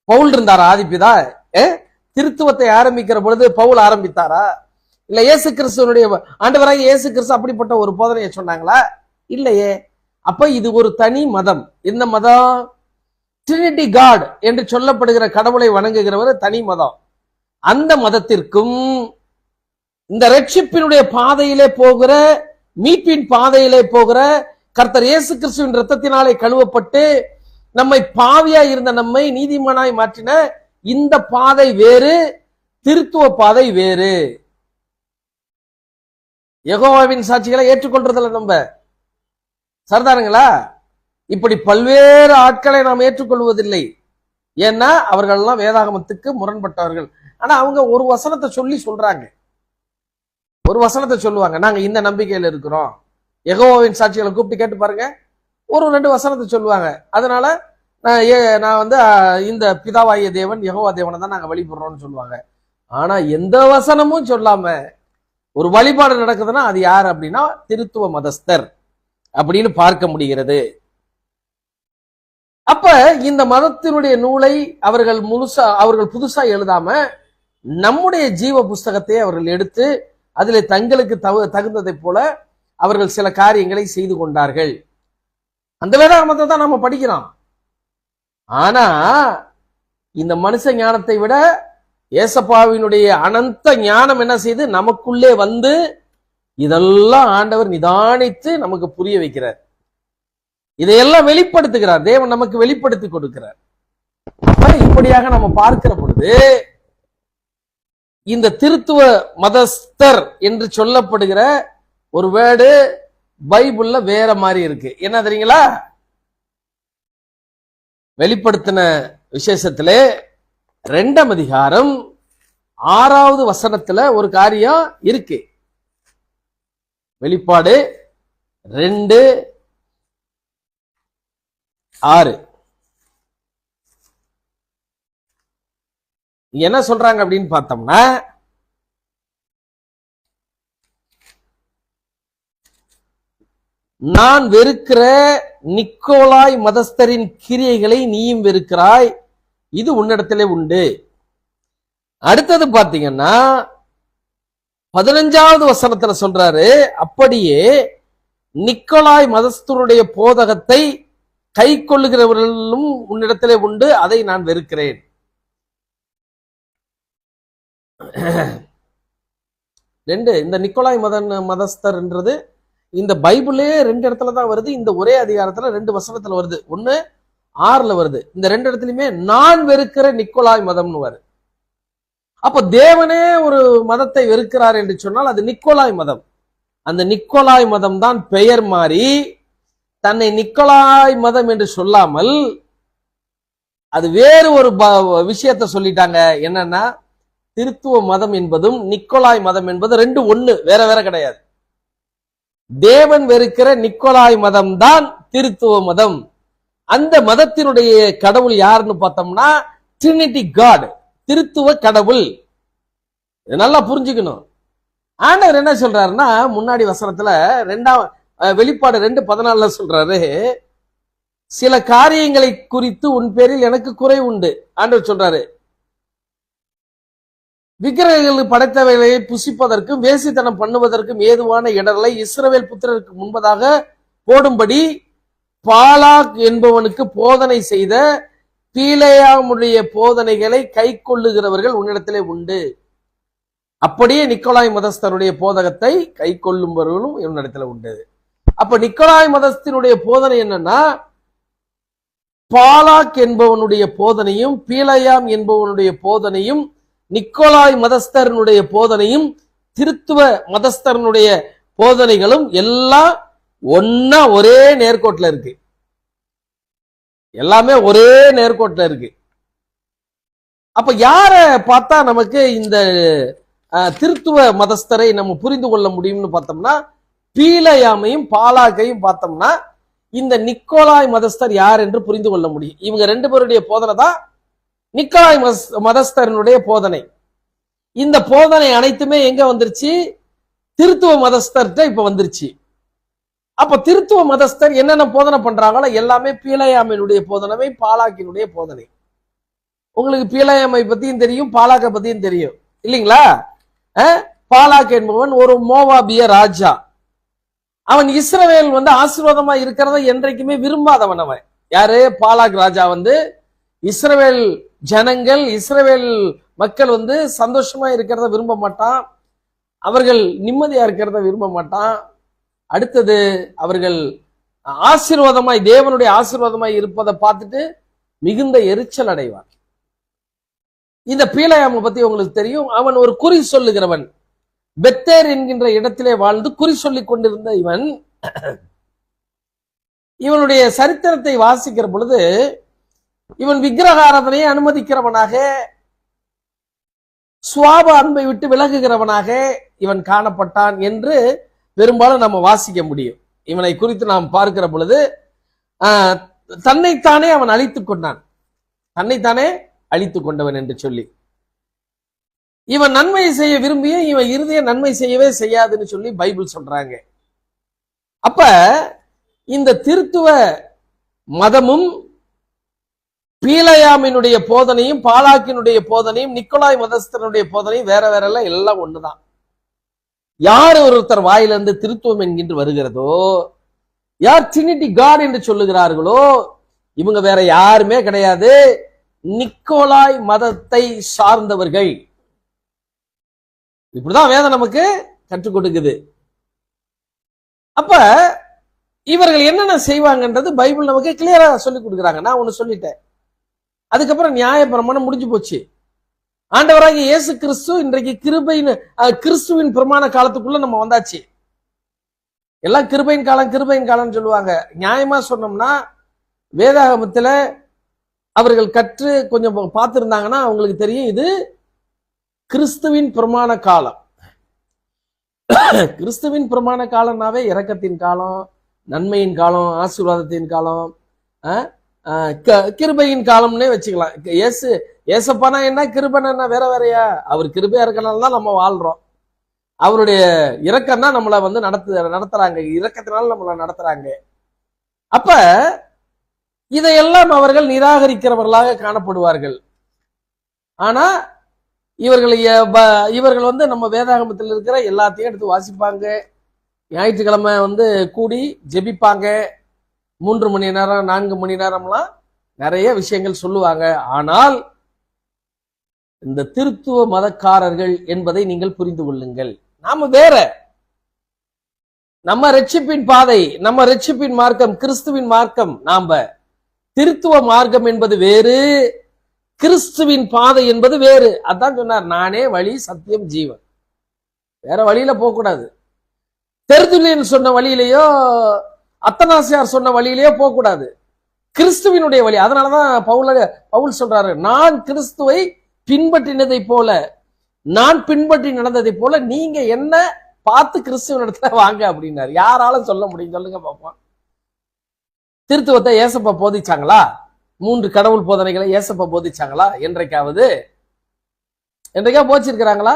பவுல் இருந்தாரா ஆதிப்பிதா? திருத்துவத்தை ஆரம்பிக்கிற பொழுது பவுல் ஆரம்பித்தாரா? இல்ல இயேசு கிறிஸ்துவனுடைய ஆண்டவராக இயேசு கிறிஸ்து அப்படிப்பட்ட ஒரு போதனையை சொன்னாங்களா? இல்லையே. அப்ப இது ஒரு தனி மதம். இந்த மதம் ட்ரினிட்டி காட் என்று சொல்லப்படுகிற கடவுளை வணங்குகிறவர் தனி மதம். அந்த மதத்திற்கும் இந்த ரட்சிப்பினுடைய பாதையிலே போகிற மீட்பின் பாதையிலே போகிற கர்த்தர் இயேசு கிறிஸ்துவின் இரத்தத்தினாலே கழுவப்பட்டு நம்மை பாவியா இருந்த நம்மை நீதிமானாய் மாற்றின இந்த பாதை வேறு, திருத்துவ பாதை வேறு. யெகோவாவின் சாட்சிகளை ஏற்றுக்கொள்றதில்ல நம்ம, சரிதானுங்களா? இப்படி பல்வேறு ஆட்களை நாம் ஏற்றுக்கொள்வதில்லை. ஏன்னா அவர்கள்லாம் வேதாகமத்துக்கு முரண்பட்டவர்கள். ஆனா அவங்க ஒரு வசனத்தை சொல்றாங்க, ஒரு வசனத்தை சொல்லுவாங்க, நாங்க இந்த நம்பிக்கையில இருக்கிறோம். யெகோவாவின் சாட்சிகளை கூப்பிட்டு கேட்டு பாருங்க, ஒரு 2 வசனத்தை சொல்லுவாங்க. அதனால நான் வந்து இந்த பிதாவாகிய தேவன் யெகோவா தேவனை தான் நாங்க வழிபடுறோம்னு சொல்லுவாங்க. ஆனா எந்த வசனமும் சொல்லாம ஒரு வழிபாடு நடக்குதுன்னா அது யார் அப்படின்னா திருத்துவ மதஸ்தர் அப்படின்னு பார்க்க முடிகிறது. அப்ப இந்த மதத்தினுடைய நூலை அவர்கள் புதுசா எழுதாம நம்முடைய ஜீவ புஸ்தகத்தை அவர்கள் எடுத்து அதில் தங்களுக்கு தகுந்ததை போல அவர்கள் சில காரியங்களை செய்து கொண்டார்கள். அந்த வேதாகமத்தை தான் நம்ம படிக்கிறோம். ஆனா இந்த மனுஷ ஞானத்தை விட ஏசப்பாவினுடைய அனந்த ஞானம் என்ன செய்து நமக்குள்ளே வந்து இதெல்லாம் ஆண்டவர் நிதானித்து நமக்கு புரிய வைக்கிறார், இதையெல்லாம் வெளிப்படுத்துகிறார், தேவன் நமக்கு வெளிப்படுத்தி கொடுக்கிறார். இப்படியாக நம்ம பார்க்கிற பொழுது இந்த திருத்துவ மதஸ்தர் என்று சொல்லப்படுகிற ஒரு வேர்டு பைபிள்ல வேற மாதிரி இருக்கு. என்ன தெரியுங்களா? வெளிப்படுத்தின விசேஷத்திலே 2ஆம் அதிகாரம் 6வது வசனத்துல ஒரு காரியம் இருக்கு. வெளிப்பாடு 2:6 என்ன சொல்றாங்க அப்படின்னு பார்த்தோம்னா, நான் வெறுக்கிற நிக்கோலாய் மதஸ்தரின் கிரியைகளை நீயும் வெறுக்கிறாய், இது உன்னிடத்திலே உண்டு. அடுத்தது பாத்தீங்கன்னா 15வது வசனத்துல சொல்றாரு, அப்படியே நிக்கோலாய் மதஸ்தருடைய போதகத்தை கை கொள்ளுகிறவர்களும் உன்னிடத்திலே உண்டு, அதை நான் வெறுக்கிறேன். இந்த நிக்கோலாய் மதஸ்தர்ன்றது இந்த பைபிளே 2 இடத்துல தான் வருது. இந்த ஒரே அதிகாரத்துல 2 வசனத்துல வருது, 1 6ல வருது. இந்த 2 இடத்துலயுமே நான் வெறுக்கிற நிக்கோலாய் மதம்னு வருது. அப்ப தேவனே ஒரு மதத்தை வெறுக்கிறார் என்று சொன்னால் அது நிக்கோலாய் மதம். அந்த நிக்கோலாய் மதம் தான் பெயர் மாறி தன்னை நிக்கோலாய் மதம் என்று சொல்லாமல் அது வேறு ஒரு விஷயத்தை சொல்லிட்டாங்க. என்னன்னா திருத்துவ மதம் என்பதும் நிக்கோலாய் மதம் என்பது 2 ஒண்ணு, வேற வேற கிடையாது. தேவன் வெறுக்கிற நிக்கோலாய் மதம் தான் திருத்துவ மதம். அந்த மதத்தினுடைய கடவுள் யாருன்னு பார்த்தோம்னா ட்ரினிட்டி காட், திருத்துவ கடவுள். நல்லா புரிஞ்சுக்கணும். ஆண்டவர் என்ன சொல்றாருன்னா, முன்னாடி வசனத்துல வெளிப்பாடு 2:14 சொல்றாரு, சில காரியங்களை குறித்து உன் பேரில் எனக்கு குறை உண்டு. ஆண்டவர் சொல்றாரு, விக்கிரகங்கள் படைத்தவைகளை புசிப்பதற்கும் வேசித்தனம் பண்ணுவதற்கும் ஏதுவான இடர்களை இஸ்ரவேல் புத்திரருக்கு முன்பதாக போடும்படி பாலாக் என்பவனுக்கு போதனை செய்த பீலேயாமுடைய போதனைகளை கை கொள்ளுகிறவர்கள் உன்னிடத்திலே உண்டு. அப்படியே நிக்கோலாய் மதஸ்தருடைய போதகத்தை கை கொள்ளும்பவர்களும் உன்னிடத்துல உண்டு. அப்ப நிக்கோலாய் மதஸ்தனுடைய போதனை என்னன்னா, பாலாக் என்பவனுடைய போதனையும் பீலேயாம் என்பவனுடைய போதனையும் நிக்கோலாய் மதஸ்தரனுடைய போதனையும் திருத்துவ மதஸ்தரனுடைய போதனைகளும் எல்லாம் ஒன்னா ஒரே நேர்கோட்டில் இருக்கு. எல்லாமே ஒரே நேர்கோட்டில் இருக்கு. அப்ப யார பார்த்தா நமக்கு இந்த திருத்துவ மதஸ்தரை நம்ம புரிந்து கொள்ள முடியும்னு பார்த்தோம்னா, பீலேயாமையும் பாலாக்கையும் பார்த்தோம்னா இந்த நிக்கோலாய் மதஸ்தர் யார் என்று புரிந்து கொள்ள முடியும். இவங்க 2 பேருடைய போதனை தான் நிக்கோலாய் மதஸ்தரனுடைய போதனை. இந்த போதனை அனைத்துமே எங்க வந்துருச்சு? திருத்துவ மதஸ்தர்கிட்ட இப்ப வந்துருச்சு. அப்ப திருத்துவ மதஸ்தர் என்னென்ன போதனை பண்றாங்களோ எல்லாமே பீலேயாமினுடைய போதனை, பாலாக்கினுடைய போதனை. உங்களுக்கு பீலேயாமை பத்தியும் தெரியும், பாலாக்கை பத்தியும் தெரியும் இல்லைங்களா? பாலாக் என்பவன் ஒரு மோவாபிய ராஜா. அவன் இஸ்ரவேல் ஆசீர்வாதமா இருக்கிறத என்றைக்குமே விரும்பாதவன். அவன் யாரு? பாலாக் ராஜா இஸ்ரவேல் ஜனங்கள், இஸ்ரவேல் மக்கள் சந்தோஷமா இருக்கிறத விரும்ப மாட்டான், அவர்கள் நிம்மதியா இருக்கிறத விரும்ப மாட்டான். அடுத்தது அவர்கள் ஆசீர்வாதமாய், தேவனுடைய ஆசீர்வாதமாய் இருப்பதை பார்த்துட்டு மிகுந்த எரிச்சல் அடைவார். இந்த பீலையாமை பத்தி உங்களுக்கு தெரியும். அவன் ஒரு குறி சொல்லுகிறவன். பெத்தேர் என்கின்ற இடத்திலே வாழ்ந்து குறி சொல்லிக் கொண்டிருந்த இவனுடைய சரித்திரத்தை வாசிக்கிற பொழுது இவன் விக்கிரக ஆராதனையை அனுமதிக்கிறவனாக, சுவாப அன்பை விட்டு விலகுகிறவனாக இவன் காணப்பட்டான் என்று பெரும்பாலும் நம்ம வாசிக்க முடியும். இவனை குறித்து நாம் பார்க்கிற பொழுது தன்னைத்தானே அவன் அழித்துக் கொண்டான், தன்னைத்தானே அழித்துக் கொண்டவன் என்று சொல்லி, இவன் நன்மை செய்ய விரும்பிய இவன் இறுதிய நன்மை செய்யவே செய்யாதுன்னு சொல்லி பைபிள் சொல்றாங்க. அப்ப இந்த திருத்துவ மதமும் பீலையாமினுடைய போதனையும் பாலாக்கினுடைய போதனையும் நிக்கோலாய் மதஸ்தனுடைய போதனையும் வேற வேற எல்லாம் ஒண்ணுதான். யார் ஒருத்தர் வாயிலிருந்து திருத்துவம் என்கின்ற வருகிறதோ, யார் ட்ரினிட்டி காட் என்று சொல்லுகிறார்களோ, இவங்க வேற யாருமே கிடையாது, நிக்கோலாய் மதத்தை சார்ந்தவர்கள். இப்படிதான் வேதம் நமக்கு கற்றுக் கொடுக்குது. அப்ப இவர்கள் என்னென்ன செய்வாங்கன்றது பைபிள் நமக்கு கிளியரா சொல்லி கொடுக்குறாங்க. நான் ஒண்ணு சொல்லிட்டேன், அதுக்கப்புறம் நியாயப்பிரமாணம் முடிஞ்சு போச்சு. ஆண்டவராகிய இயேசு கிறிஸ்து இன்றைக்கு கிறிஸ்துவின் பிரமாண காலத்துக்குள்ள நம்ம வந்தாச்சு. எல்லாம் கிருபையின் காலம் கிருபையின் காலம்னு சொல்லுவாங்க. நியாயமா சொன்னோம்னா வேதாகமத்துல அவர்கள் கற்று கொஞ்சம் பார்த்திருந்தாங்கன்னா அவங்களுக்கு தெரியும், இது கிறிஸ்துவின் பிரமாண காலம். கிறிஸ்துவின் பிரமாண காலம்னாவே இரக்கத்தின் காலம், நன்மையின் காலம், ஆசீர்வாதத்தின் காலம், கிருபையின் காலம்னே வச்சுக்கலாம். ஏசப்பானா என்ன, கிருபனா என்ன வேற வேறையா? அவர் கிருபையா இருக்கனால தான் நம்ம வாழ்றோம். அவருடைய இரக்கம் தான் நம்மளை வந்து நடத்துறாங்க, இரக்கத்தினால நம்மளை நடத்துறாங்க. அப்ப இதையெல்லாம் அவர்கள் நிராகரிக்கிறவர்களாக காணப்படுவார்கள். ஆனா இவர்கள் வந்து நம்ம வேதாகமத்தில் இருக்கிற எல்லாத்தையும் எடுத்து வாசிப்பாங்க. ஞாயிற்றுக்கிழமை வந்து கூடி ஜெபிப்பாங்க. 3 மணி நேரம் 4 மணி நேரம்லாம் நிறைய விஷயங்கள் சொல்லுவாங்க. ஆனால் இந்த திருத்துவ மதக்காரர்கள் என்பதை நீங்கள் புரிந்து கொள்ளுங்கள். நாம வேற, நம்ம ரட்சிப்பின் பாதை, நம்ம ரட்சிப்பின் மார்க்கம் கிறிஸ்துவின் மார்க்கம். நாம திருத்துவ மார்க்கம் என்பது வேறு, கிறிஸ்துவின் பாதை என்பது வேறு. அதான் சொன்னார், நானே வழி சத்தியம் ஜீவன். வேற வழியில போக கூடாது. தெருதுலியன் சொன்ன வழியிலேயோ அத்தனாசியார் சொன்ன வழியிலேயோ போக கூடாது, கிறிஸ்துவினுடைய வழி. அதனாலதான் பவுல் சொல்றாரு, நான் கிறிஸ்துவை பின்பற்றினதை போல, நான் பின்பற்றி நடந்ததை போல நீங்க என்ன பார்த்து கிறிஸ்துவ இடத்துல வாங்க அப்படின்னாரு. யாராலும் சொல்ல முடியும்? சொல்லுங்க பாப்போம். திருத்துவத்தை ஏசப்பா போதிச்சாங்களா? 3 கடவுள் போதனைகளை ஏசப்பா போதிச்சாங்களா? என்றைக்காவது போச்சிருக்கிறாங்களா?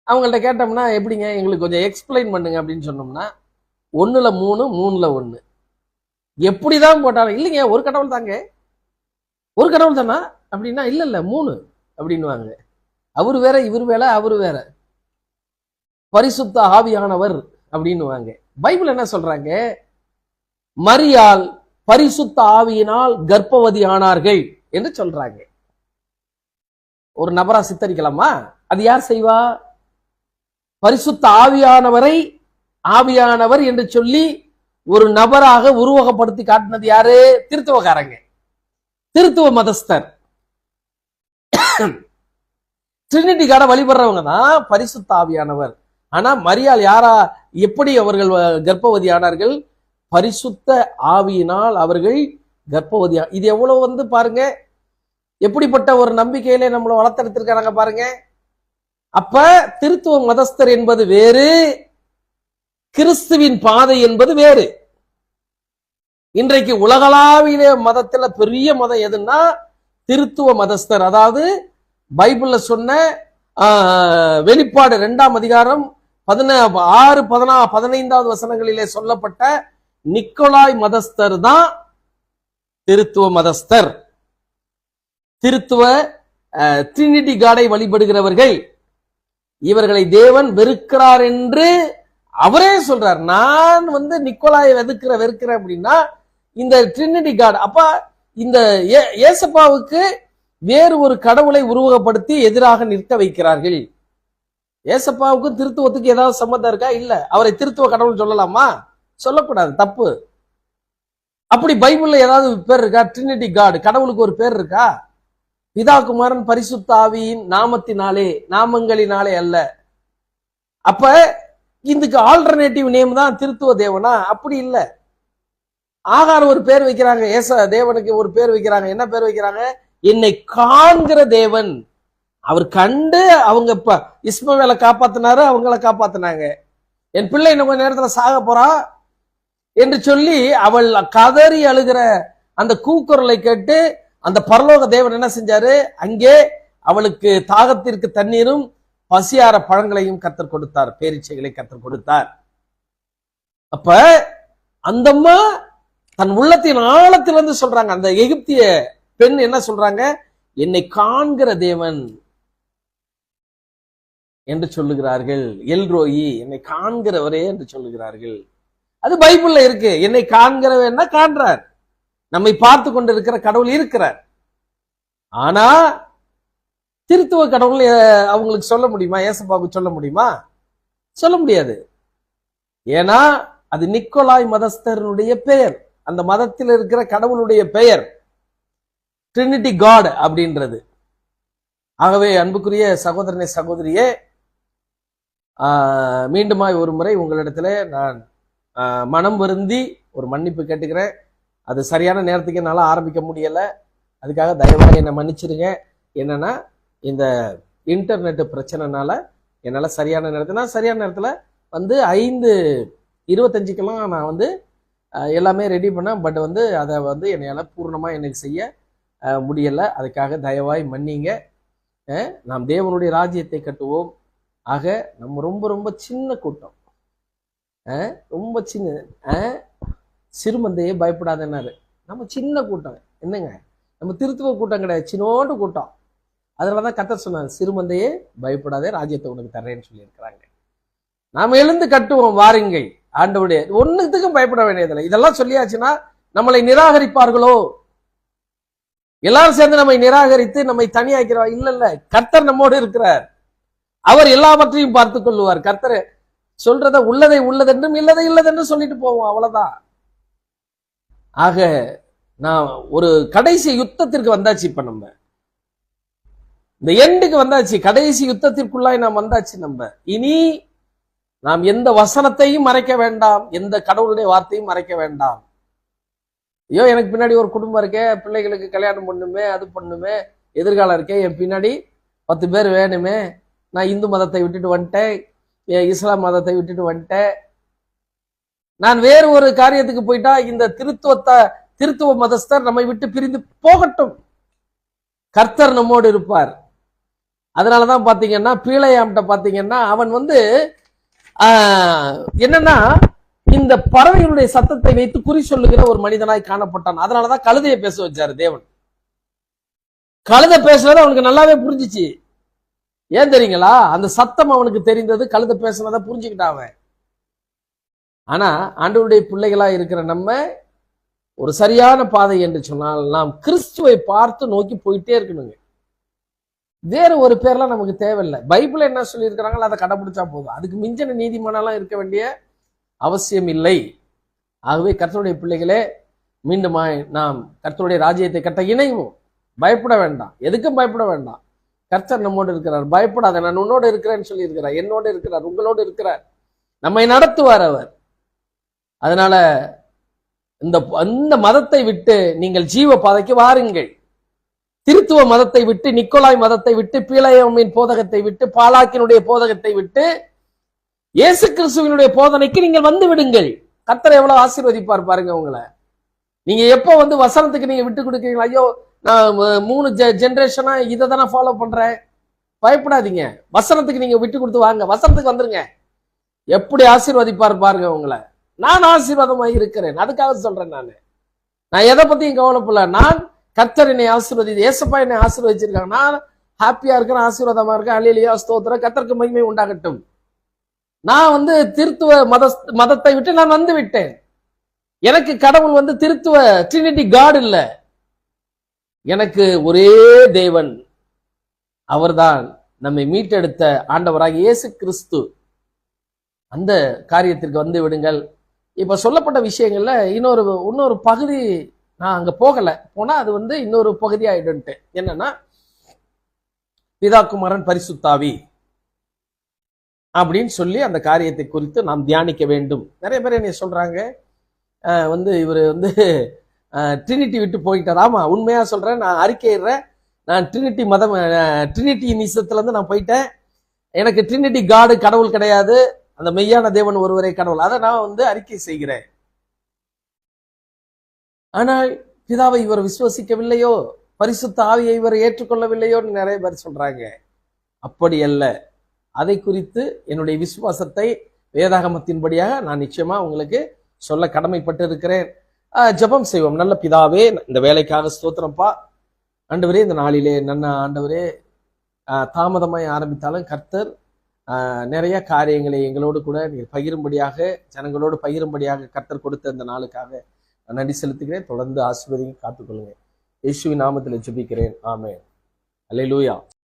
அவங்கள்ட்ட கேட்டோம்னா எப்படிங்க எங்களுக்கு கொஞ்சம் எக்ஸ்பிளைன் பண்ணுங்க அப்படின்னு சொன்னோம்னா 1ல் 3, 3ல் 1 எப்படிதான் போட்டாலும் இல்லைங்க ஒரு கடவுள் தாங்க, ஒரு கடவுள் தானா அப்படின்னா இல்ல 3 அப்படின்னுவாங்க. அவரு வேற இவர் வேற அவரு வேற, பரிசுத்த ஆவியானவர் அப்படின்னுவாங்க. பைபிள் என்ன சொல்றாங்க? மரியாள் பரிசுத்த ஆவியினால் கர்ப்பவதி ஆனார்கள் என்று சொல்றாங்க. ஒரு நபரா சித்தரிக்கலாமா? அது யார் செய்வா? பரிசுத்த ஆவியானவரை ஆவியானவர் என்று சொல்லி ஒரு நபராக உருவகப்படுத்தி காட்டினது யாரு? திருத்துவக்காரங்க, திருத்துவ மதஸ்தர். ட்ரினிட்டி காட வழிபடுறவங்க தான் பரிசுத்த ஆவியானவர். ஆனா மரியாள் யாரா, எப்படி அவர்கள் கர்ப்பவதி ஆனார்கள்? பரிசுத்த ஆவியினால் அவர்கள் கர்ப்பவதி. இது எவ்வளவு வந்து பாருங்க, எப்படிப்பட்ட ஒரு நம்பிக்கையில நம்மளை வளர்த்தெடுத்திருக்காங்க பாருங்க. அப்ப திருத்துவ மதஸ்தர் என்பது வேறு, கிறிஸ்துவின் பாதை என்பது வேறு. இன்றைக்கு உலகளாவிய மதத்துல பெரிய மதம் எதுன்னா திருத்துவ மதஸ்தர். அதாவது பைபிள்ல சொன்ன வெளிப்பாடு 2ஆம் அதிகாரம் 16, 15வது வசனங்களிலே சொல்லப்பட்ட நிக்கோலாய் மதஸ்தர் தான் திருத்துவ மதஸ்தர். திருத்துவ ட்ரினிட்டி காடை வழிபடுகிறவர்கள். இவர்களை தேவன் வெறுக்கிறார் என்று அவரே சொல்றார். நான் வந்து நிக்கோலாயை வெறுக்கிறேன் அப்படின்னா இந்த ட்ரினிட்டி காட். அப்ப இந்த ஏசப்பாவுக்கு வேறு ஒரு கடவுளை உருவகப்படுத்தி எதிராக நிற்க வைக்கிறார்கள். ஏசப்பாவுக்கும் திருத்துவத்துக்கு ஏதாவது சம்மந்தம் இருக்கா? இல்ல. அவரை திருத்துவ கடவுள் சொல்லலாமா? சொல்லக்கூடாது, தப்பு. அப்படி பைபிள்ல ஏதாவது பேர் இருக்கா? ட்ரினிட்டி காட், கடவுளுக்கு ஒரு பேர் இருக்கா? பிதா குமாரன் பரிசுத்த ஆவியின் நாமத்தினாலே, நாமங்களினாலே அல்ல. அப்ப இதுக்கு ஆல்டர்னேட்டிவ் நேம் தான் திருத்துவ தேவனா? அப்படி இல்ல. ஆகார் ஒரு பேர் வைக்கிறாங்க, தேவனுக்கு ஒரு பேர் வைக்கிறாங்க. என்ன பேர் வைக்கிறாங்க? என்னை காண்கிற தேவன். அவர் கண்டு அவங்க இஸ்மவேலை காப்பாத்தினாரு, அவங்கள காப்பாத்தினாங்க. என் பிள்ளை இன்னும் கொஞ்ச நேரத்துல சாக போறா என்று சொல்லி அவள் கதறி அழுகிற அந்த கூக்குரலை கேட்டு அந்த பரலோக தேவன் என்ன செஞ்சாரு? அங்கே அவளுக்கு தாகத்திற்கு தண்ணீரும் பசியார பழங்களையும் கத்தர் கொடுத்தார், பேரீச்சைகளை கத்தர் கொடுத்தார். அப்ப அந்தம்மா தன் உள்ளத்தின் ஆழத்திலிருந்து சொல்றாங்க. அந்த எகிப்திய பெண் என்ன சொல்றாங்க? என்னை காண்கிற தேவன் என்று சொல்லுகிறார்கள். எல்ரோயி, என்னை காண்கிறவரே என்று சொல்லுகிறார்கள். அது பைபிள்ல இருக்கு. என்னை காண்கிறவன்னா காண்றார், நம்மை பார்த்து கொண்டு இருக்கிற கடவுள் இருக்கிறார். ஆனா திருத்துவ கடவுள் அவங்களுக்கு சொல்ல முடியுமா? ஏசப்பாவுக்கு சொல்ல முடியுமா? சொல்ல முடியாது. ஏன்னா அது நிக்கோலாய் மதஸ்தரனுடைய பெயர், அந்த மதத்தில் இருக்கிற கடவுளுடைய பெயர் ட்ரினிட்டி காட் அப்படின்றது. ஆகவே அன்புக்குரிய சகோதரனே, சகோதரியே, மீண்டுமாய் ஒரு முறை உங்களிடத்துல நான் மனம் வருந்தி ஒரு மன்னிப்பு கேட்டுக்கிறேன். அது சரியான நேரத்துக்கு என்னால் ஆரம்பிக்க முடியல, அதுக்காக தயவாக என்னை மன்னிச்சிருங்க. என்னன்னா இந்த இன்டர்நெட் பிரச்சனைனால என்னால் சரியான நேரத்தில் வந்து 5:25 நான் வந்து எல்லாமே ரெடி பண்ணேன். பட் வந்து அதை வந்து என்னால் பூர்ணமாக எனக்கு செய்ய முடியலை. அதுக்காக தயவாய் மன்னிங்க. நாம் தேவனுடைய ராஜ்யத்தை கட்டுவோம். ஆக நம்ம ரொம்ப ரொம்ப சின்ன கூட்டம், ரொம்ப சின்ன, சிறுமந்தையே பயப்படாதன்னாரு. நம்ம சின்ன கூட்டம் என்னங்க, நம்ம திருத்துவ கூட்டம் கிடையாது, சின்னோண்டு கூட்டம். அதனாலதான் கர்த்தர் சொன்னார், சிறுமந்தையே பயப்படாதே, ராஜ்யத்தை உனக்கு தர்றேன்னு சொல்லி இருக்கிறாங்க. நாம எழுந்து கட்டுவோம், வாருங்கள். ஆண்டவருடைய ஒன்னுத்துக்கும் பயப்பட வேண்டியதில்லை. இதெல்லாம் சொல்லியாச்சுன்னா நம்மளை நிராகரிப்பார்களோ, எல்லாரும் சேர்ந்து நம்மை நிராகரித்து நம்மை தனியாக்கிறோம். இல்ல இல்ல, கர்த்தர் நம்மோடு இருக்கிறார். அவர் எல்லாவற்றையும் பார்த்து கொள்ளுவார். கர்த்தர் சொல்றத உள்ளதை உள்ளதென்றும் இல்லதை இல்லதென்றும் சொல்லிட்டு போவோம், அவ்வளவுதான். ஆக நான் ஒரு கடைசி யுத்தத்திற்கு வந்தாச்சு. இப்ப நம்ம இந்த எண்டுக்கு வந்தாச்சு, கடைசி யுத்தத்திற்குள்ளாய் நாம் வந்தாச்சு. நம்ம இனி நாம் எந்த வசனத்தையும் மறைக்க வேண்டாம், எந்த கடவுளுடைய வார்த்தையும் மறைக்க வேண்டாம். ஐயோ எனக்கு பின்னாடி ஒரு குடும்பம் இருக்கே, பிள்ளைகளுக்கு கல்யாணம் பண்ணுமே, அது பண்ணுமே, எதிர்காலம் இருக்கே, என் பின்னாடி 10 பேர் வேணுமே, நான் இந்து மதத்தை விட்டுட்டு வந்துட்டேன், இஸ்லாம் மதத்தை விட்டுட்டு வந்துட்டேன், நான் வேறு ஒரு காரியத்துக்கு போயிட்டா இந்த திருத்துவ மதஸ்தர் நம்மை விட்டு பிரிந்து போகட்டும், கர்த்தர் நம்மோடு இருப்பார். அதனாலதான் பாத்தீங்கன்னா பீளையாம்கிட்ட பாத்தீங்கன்னா அவன் வந்து என்னன்னா இந்த பறவைகளுடைய சத்தத்தை வைத்து குறி சொல்லுகிற ஒரு மனிதனாய் காணப்பட்டான். அதனாலதான் கழுதையை பேச வச்சாரு தேவன். கழுதை பேசுறது அவனுக்கு நல்லாவே புரிஞ்சிச்சு. ஏன் தெரியுங்களா? அந்த சத்தம் அவனுக்கு தெரிந்தது, கழுதை பேசுனதை புரிஞ்சுக்கிட்டான் அவன். ஆனா ஆண்டவருடைய பிள்ளைகளா இருக்கிற நம்ம ஒரு சரியான பாதை என்று சொன்னால் நாம் கிறிஸ்துவை பார்த்து நோக்கி போயிட்டே இருக்கணுங்க. வேற ஒரு பேர்லாம் நமக்கு தேவையில்லை. பைபிள் என்ன சொல்லி இருக்கிறாங்களோ அதை கடைபிடிச்சா போதும். அதுக்கு மிஞ்சின நீதிமானெல்லாம் இருக்க வேண்டிய அவசியம் இல்லை. ஆகவே கர்த்தருடைய பிள்ளைகளே, மீண்டும் நாம் கர்த்தருடைய ராஜ்யத்தை கட்ட இணைவோம். பயப்பட வேண்டாம், எதுக்கும் பயப்பட வேண்டாம். கர்த்தர் நம்மோடு இருக்கிறார். பயப்படாத, நான் உன்னோடு இருக்கிறேன்னு சொல்லி இருக்கிறார், என்னோடு இருக்கிறார், உங்களோடு இருக்கிறார், நம்மை நடத்துவார் அவர். அதனால இந்த மதத்தை விட்டு நீங்கள் ஜீவ பாதைக்கு வாருங்கள். திருத்துவ மதத்தை விட்டு, நிக்கோலாய் மதத்தை விட்டு, பீளையமின் போதகத்தை விட்டு, பாலாக்கினுடைய போதகத்தை விட்டு இயேசு கிறிஸ்துவினுடைய போதனைக்கு நீங்கள் வந்து விடுங்கள். கர்த்தர் எவ்வளவு ஆசீர்வதிப்பார் பாருங்க உங்களை. நீங்க எப்போ வந்து வசனத்துக்கு நீங்க விட்டு கொடுக்குறீங்களா? ஐயோ நான் 3 ஜெனரேஷனா இதை தானே ஃபாலோ பண்றேன், பயப்படாதீங்க. வசனத்துக்கு நீங்க விட்டு கொடுத்து வாங்க, வசனத்துக்கு வந்துருங்க. எப்படி ஆசீர்வதிப்பார் பாருங்க உங்களை. நான் ஆசீர்வாதமாக இருக்கிறேன், அதுக்காக சொல்றேன். நான் எதை பத்தியும் கவலைப்படல. நான் கர்த்தர் என்னை ஆசீர்வதி, ஏசப்பா என்னை ஆசீர்வதிச்சிருக்காங்க, நான் ஹாப்பியா இருக்கிறேன், ஆசீர்வாதமா இருக்கேன். அல்லேலூயா, ஸ்தோத்திரம், கர்த்தருக்கு மகிமை உண்டாகட்டும். நான் வந்து திருத்துவ மதத்தை விட்டு நான் வந்து விட்டேன். எனக்கு கடவுள் வந்து திருத்துவ ட்ரினிட்டி காட் இல்ல, எனக்கு ஒரே தேவன், அவர்தான் நம்மை மீட்டெடுத்த ஆண்டவராக இயேசு கிறிஸ்து அந்த காரியத்திற்கு வந்து விடுங்கள். இப்ப சொல்லப்பட்ட விஷயங்கள்ல இன்னொரு பகுதி நான் அங்க போனா அது வந்து இன்னொரு பகுதி ஆயிடுன்ட்டு. என்னன்னா, பிதா குமாரன் பரிசுத்தாவி அப்படின்னு சொல்லி அந்த காரியத்தை குறித்து நாம் தியானிக்க வேண்டும். நிறைய பேர் என்ன சொல்றாங்க, வந்து இவர் வந்து ட்ரினிட்டி விட்டு போயிட்டார். ஆமா, உண்மையா சொல்றேன், நான் அறிக்கையிடுறேன். நான் ட்ரினிட்டி மதம், ட்ரினிட்டி நிசத்துல இருந்து நான் போயிட்டேன். எனக்கு ட்ரினிட்டி காடு கடவுள் கிடையாது, அந்த மெய்யான தேவன் ஒருவரே கடவுள், அதை நான் வந்து அறிக்கை செய்கிறேன். ஆனால் பிதாவை இவர் விசுவசிக்கவில்லையோ, பரிசுத்த ஆவியை இவர் ஏற்றுக்கொள்ளவில்லையோன்னு நிறைய பேர் சொல்றாங்க. அப்படி அல்ல. அதை குறித்து என்னுடைய விசுவாசத்தை வேதாகமத்தின்படியாக நான் நிச்சயமா உங்களுக்கு சொல்ல கடமைப்பட்டு இருக்கிறேன். ஜெபம் செய்வோம். நல்ல பிதாவே, இந்த வேலைக்காக ஸ்தோத்திரம்ப்பா. ஆண்டவரே, இந்த நாளிலே ஆண்டவரே, தாமதமாய் ஆரம்பித்தாலும் கர்த்தர் நிறைய காரியங்களை எங்களோடு கூட நீங்க பகிரும்படியாக, ஜனங்களோடு பகிரும்படியாக கர்த்தர் கொடுத்த இந்த நாளுக்காக நான் நன்றி செலுத்துகிறேன். தொடர்ந்து ஆசீர்வதிங்க, காத்துக்கொள்ளுங்க. இயேசுவின் நாமத்தில் ஜெபிக்கிறேன். ஆமென். அல்லேலூயா.